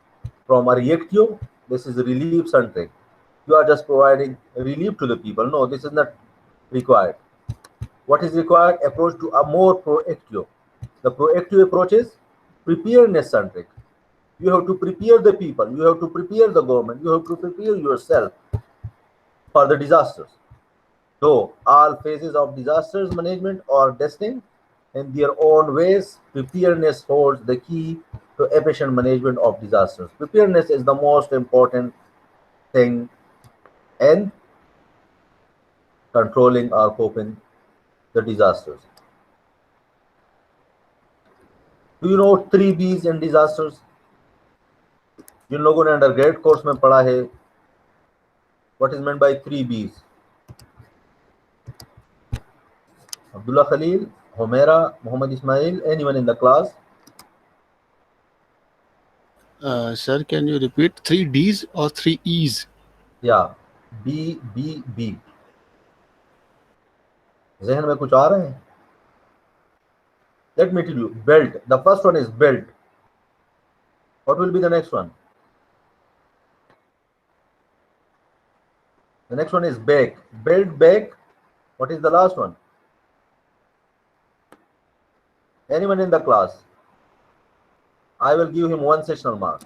From a reactive, this is relief centric. You are just providing relief to the people. No, this is not required. What is required? Approach to a more proactive. The proactive approach is preparedness centric. You have to prepare the people, you have to prepare the government, you have to prepare yourself for the disasters. Though all phases of disasters management are destined in their own ways, preparedness holds the key to efficient management of disasters. Preparedness is the most important thing in controlling or coping the disasters. Do you know 3 B's in disasters? जिन लोगों ने under grade course में पढ़ा है What is meant by 3 Bs? Abdullah Khalil, Homera, Muhammad Ismail, anyone in the class? Sir, can you repeat 3 Ds or 3 Es? Yeah, B. जहन में कुछ आ रहे हैं? Let me tell you, belt. The first one is belt. What will be the next one? The next one is back. Belt, back. What is the last one? Anyone in the class? I will give him 1 sessional mark.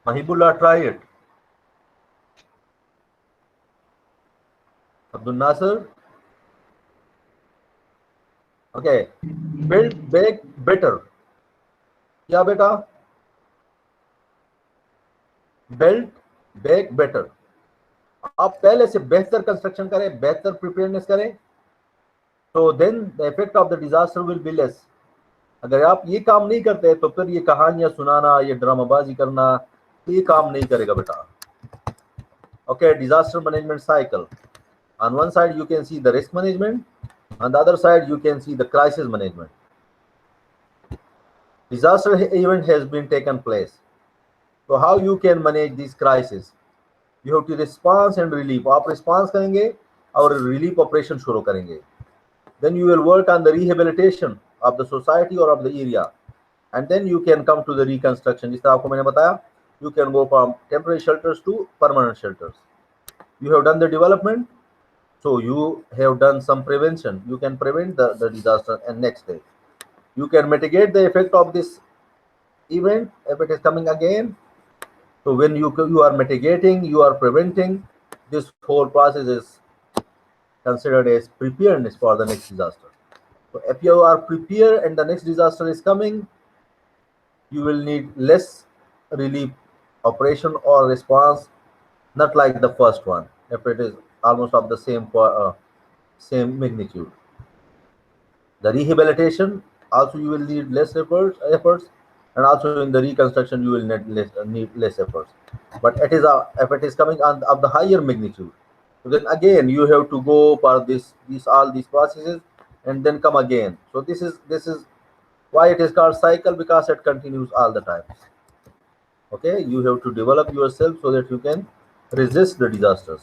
Mahibullah, try it. Abdul Nasser. Okay. Build back better. क्या बेटा? Build back better. आप पहले से बेहतर construction करें, बेहतर preparedness करें, तो then the effect of the disaster will be less. अगर आप ये काम नहीं करते तो फिर ये कहानियां सुनाना, ये ड्रामाबाजी करना, ये काम नहीं करेगा बेटा. Okay, disaster management cycle. On one side you can see the risk management, on the other side you can see the crisis management. Disaster event has been taken place. So how you can manage these crises? You have to response and relief. आप response करेंगे और relief operation शुरू करेंगे. Then you will work on the rehabilitation of the society or of the area, and then you can come to the reconstruction. जिस तरह आपको मैंने बताया, you can go from temporary shelters to permanent shelters. You have done the development, so you have done some prevention. You can prevent the disaster, and next day you can mitigate the effect of this event if it is coming again. So when you are mitigating, you are preventing, this whole process is considered as preparedness for the next disaster. So if you are prepared and the next disaster is coming, you will need less relief operation or response, not like the first one if it is almost of the same magnitude. The rehabilitation also you will need less efforts, and also in the reconstruction you will need less efforts. But it is if it is coming on of the higher magnitude, so then again you have to go for all these processes and then come again. So this is why it is called cycle, because it continues all the time. Okay, you have to develop yourself so that you can resist the disasters.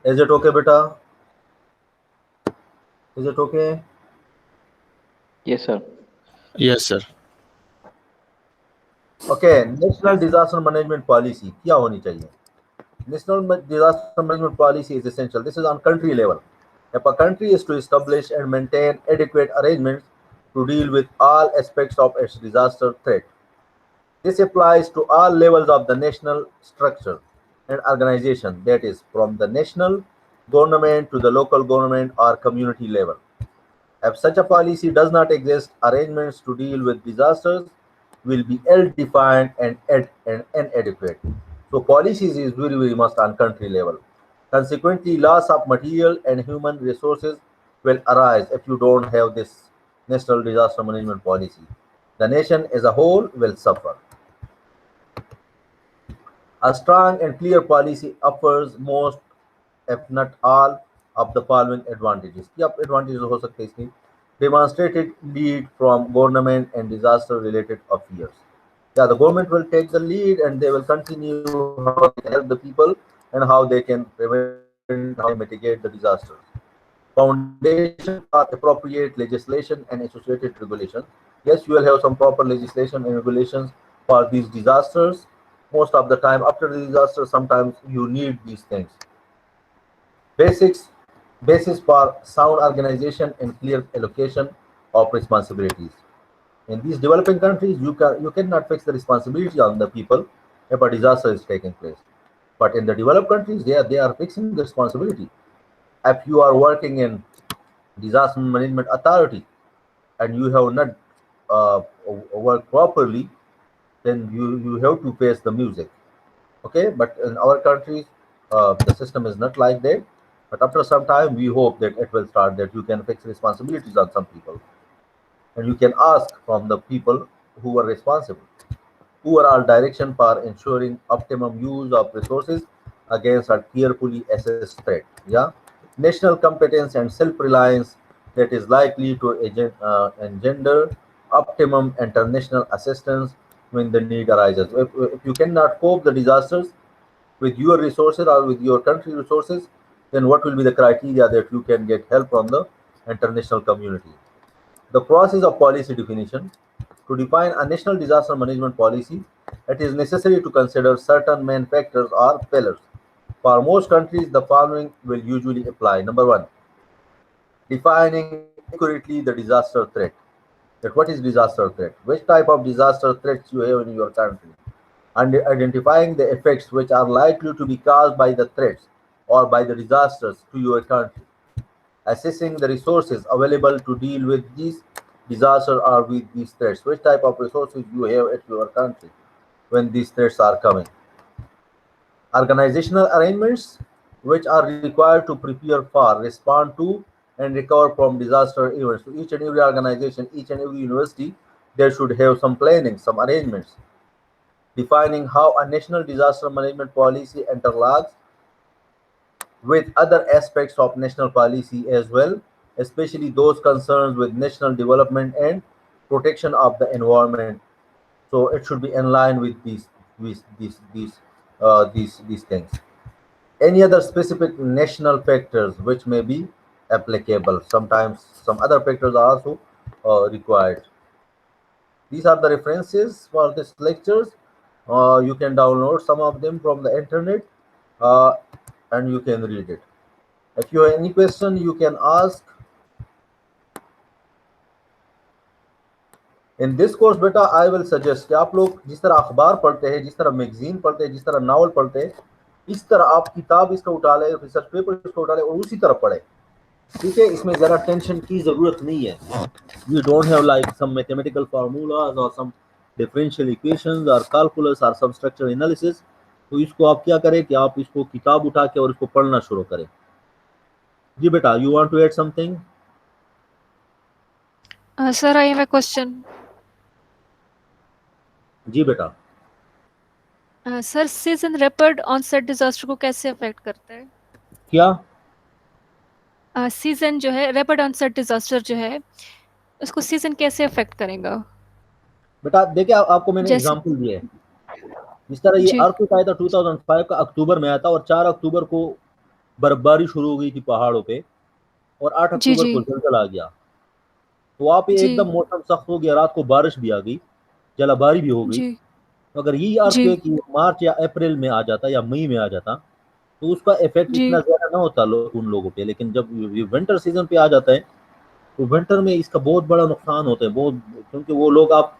Is it okay, beta? Is it okay? Yes, sir. Yes, sir. Okay, national disaster management policy क्या होनी चाहिए? National disaster management policy is essential. This is on country level. If a country is to establish and maintain adequate arrangements to deal with all aspects of its disaster threat, this applies to all levels of the national structure and organization, that is, from the national government to the local government or community level. If such a policy does not exist, arrangements to deal with disasters will be ill-defined and inadequate. So policies is very much on country level. Consequently, loss of material and human resources will arise if you don't have this national disaster management policy. The nation as a whole will suffer. A strong and clear policy offers most, if not all, of the following advantages. क्या advantages हो सकते हैं इसकी? Demonstrated lead from government and disaster-related affairs. Yeah, the government will take the lead and they will continue how they can help the people and how they can prevent, how they mitigate the disasters. Foundation for appropriate legislation and associated regulations. Yes, you will have some proper legislation and regulations for these disasters. Most of the time, after the disaster, sometimes you need these things. Basis for sound organization and clear allocation of responsibilities. In these developing countries, you cannot fix the responsibility on the people if a disaster is taking place. But in the developed countries, they are fixing the responsibility. If you are working in disaster management authority and you have not worked properly, then you have to face the music. Okay, but in our countries, the system is not like that. But after some time, we hope that it will start that you can fix responsibilities on some people, and you can ask from the people who are responsible. poor are direction for ensuring optimum use of resources against a carefully assessed threat. Yeah, national competence and self-reliance that is likely to engender optimum international assistance when the need arises. If you cannot cope the disasters with your resources or with your country resources, then what will be the criteria that you can get help from the international community? The process of policy definition. To define a national disaster management policy, it is necessary to consider certain main factors or pillars. For most countries, the following will usually apply. Number one, defining accurately the disaster threat. That what is disaster threat? Which type of disaster threats you have in your country? And identifying the effects which are likely to be caused by the threats or by the disasters to your country, assessing the resources available to deal with these disasters or with these threats, which type of resources you have at your country when these threats are coming, organizational arrangements which are required to prepare for, respond to, and recover from disaster events. So each and every organization, each and every university, they should have some planning, some arrangements, defining how a national disaster management policy interlocks with other aspects of national policy as well, especially those concerned with national development and protection of the environment. So it should be in line with these things. Any other specific national factors which may be applicable. Sometimes some other factors are also required. These are the references for these lectures. You can download some of them from the internet uh, and you can read it. If you have any question, you can ask. In this course बेटा I will suggest कि आप लोग जिस तरह अखबार पढ़ते हैं, जिस तरह मैगजीन पढ़ते हैं, जिस तरह नावल पढ़ते हैं, इस तरह आप किताब इसका उठा लें, रिसर्च पेपर इसका उठा लें और उसी तरह पढ़ें. ठीक है, इसमें ज़रा टेंशन की ज़रूरत नहीं है. You don't have like some mathematical formulas or some differential equations or calculus or substructure analysis. तो इसको आप क्या करें कि आप इसको किताब उठा के और इसको पढ़ना शुरू करें. जी बेटा, you want to add something? Sir, I have a question. जी बेटा. Sir, season rapid onset disaster को कैसे अफेक्ट करता है? क्या? सीजन जो है, रैपिड ऑनसेट डिजास्टर जो है, उसको सीजन कैसे अफेक्ट करेगा? बेटा देखिए, आपको मैंने जैसे एग्जांपल दिए. जिस तरह ये जी अर्थक्वेक आया था 2005 का अक्टूबर में आया था और 4 अक्टूबर को बर्फबारी शुरू हो गई थी पहाड़ों पे और 8 जी अक्टूबर जी को जलजला आ गया. तो वहाँ पे जी एकदम मौसम सख्त हो गया, रात को बारिश भी आ गई, जलाबारी भी हो गई. जी तो अगर यही जी अर्थक्वेक मार्च या अप्रैल में आ जाता या मई में आ जाता तो उसका इफेक्ट जी इतना ज्यादा ना होता उन लोगों पे. लेकिन जब ये विंटर सीजन पे आ जाता है तो विंटर में इसका बहुत बड़ा नुकसान होता है, बहुत. क्योंकि वो लोग आप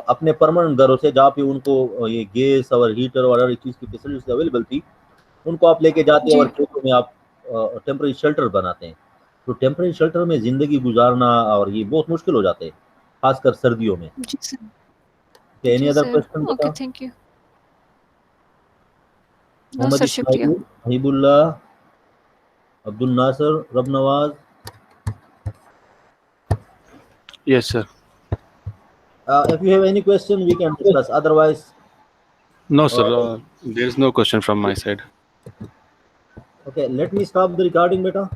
अपने परमानेंट घरों से जहाँ पे उनको ये गैस और हीटर और हर एक चीज़ की फैसिलिटीज अवेलेबल थी, उनको आप लेके जाते हैं जी और खेतों में आप टेम्परेरी शेल्टर बनाते हैं. तो टेम्परेरी शेल्टर में ज़िंदगी गुजारना और ये बहुत मुश्किल हो जाते हैं, खासकर सर्दियों में. जी सर. एनी जी अदर सर. क्वेश्चन ओके, बेटा? Thank you. No Mohammad sir, शुक्रिया. इस्माइल, हबीबुल्लाह, अब्दुल नासर, रब Nawaz. Yes, sir. If you have any question, we can discuss. Otherwise, No, sir. uh, There is no question from my side. okay, let me stop the recording, beta.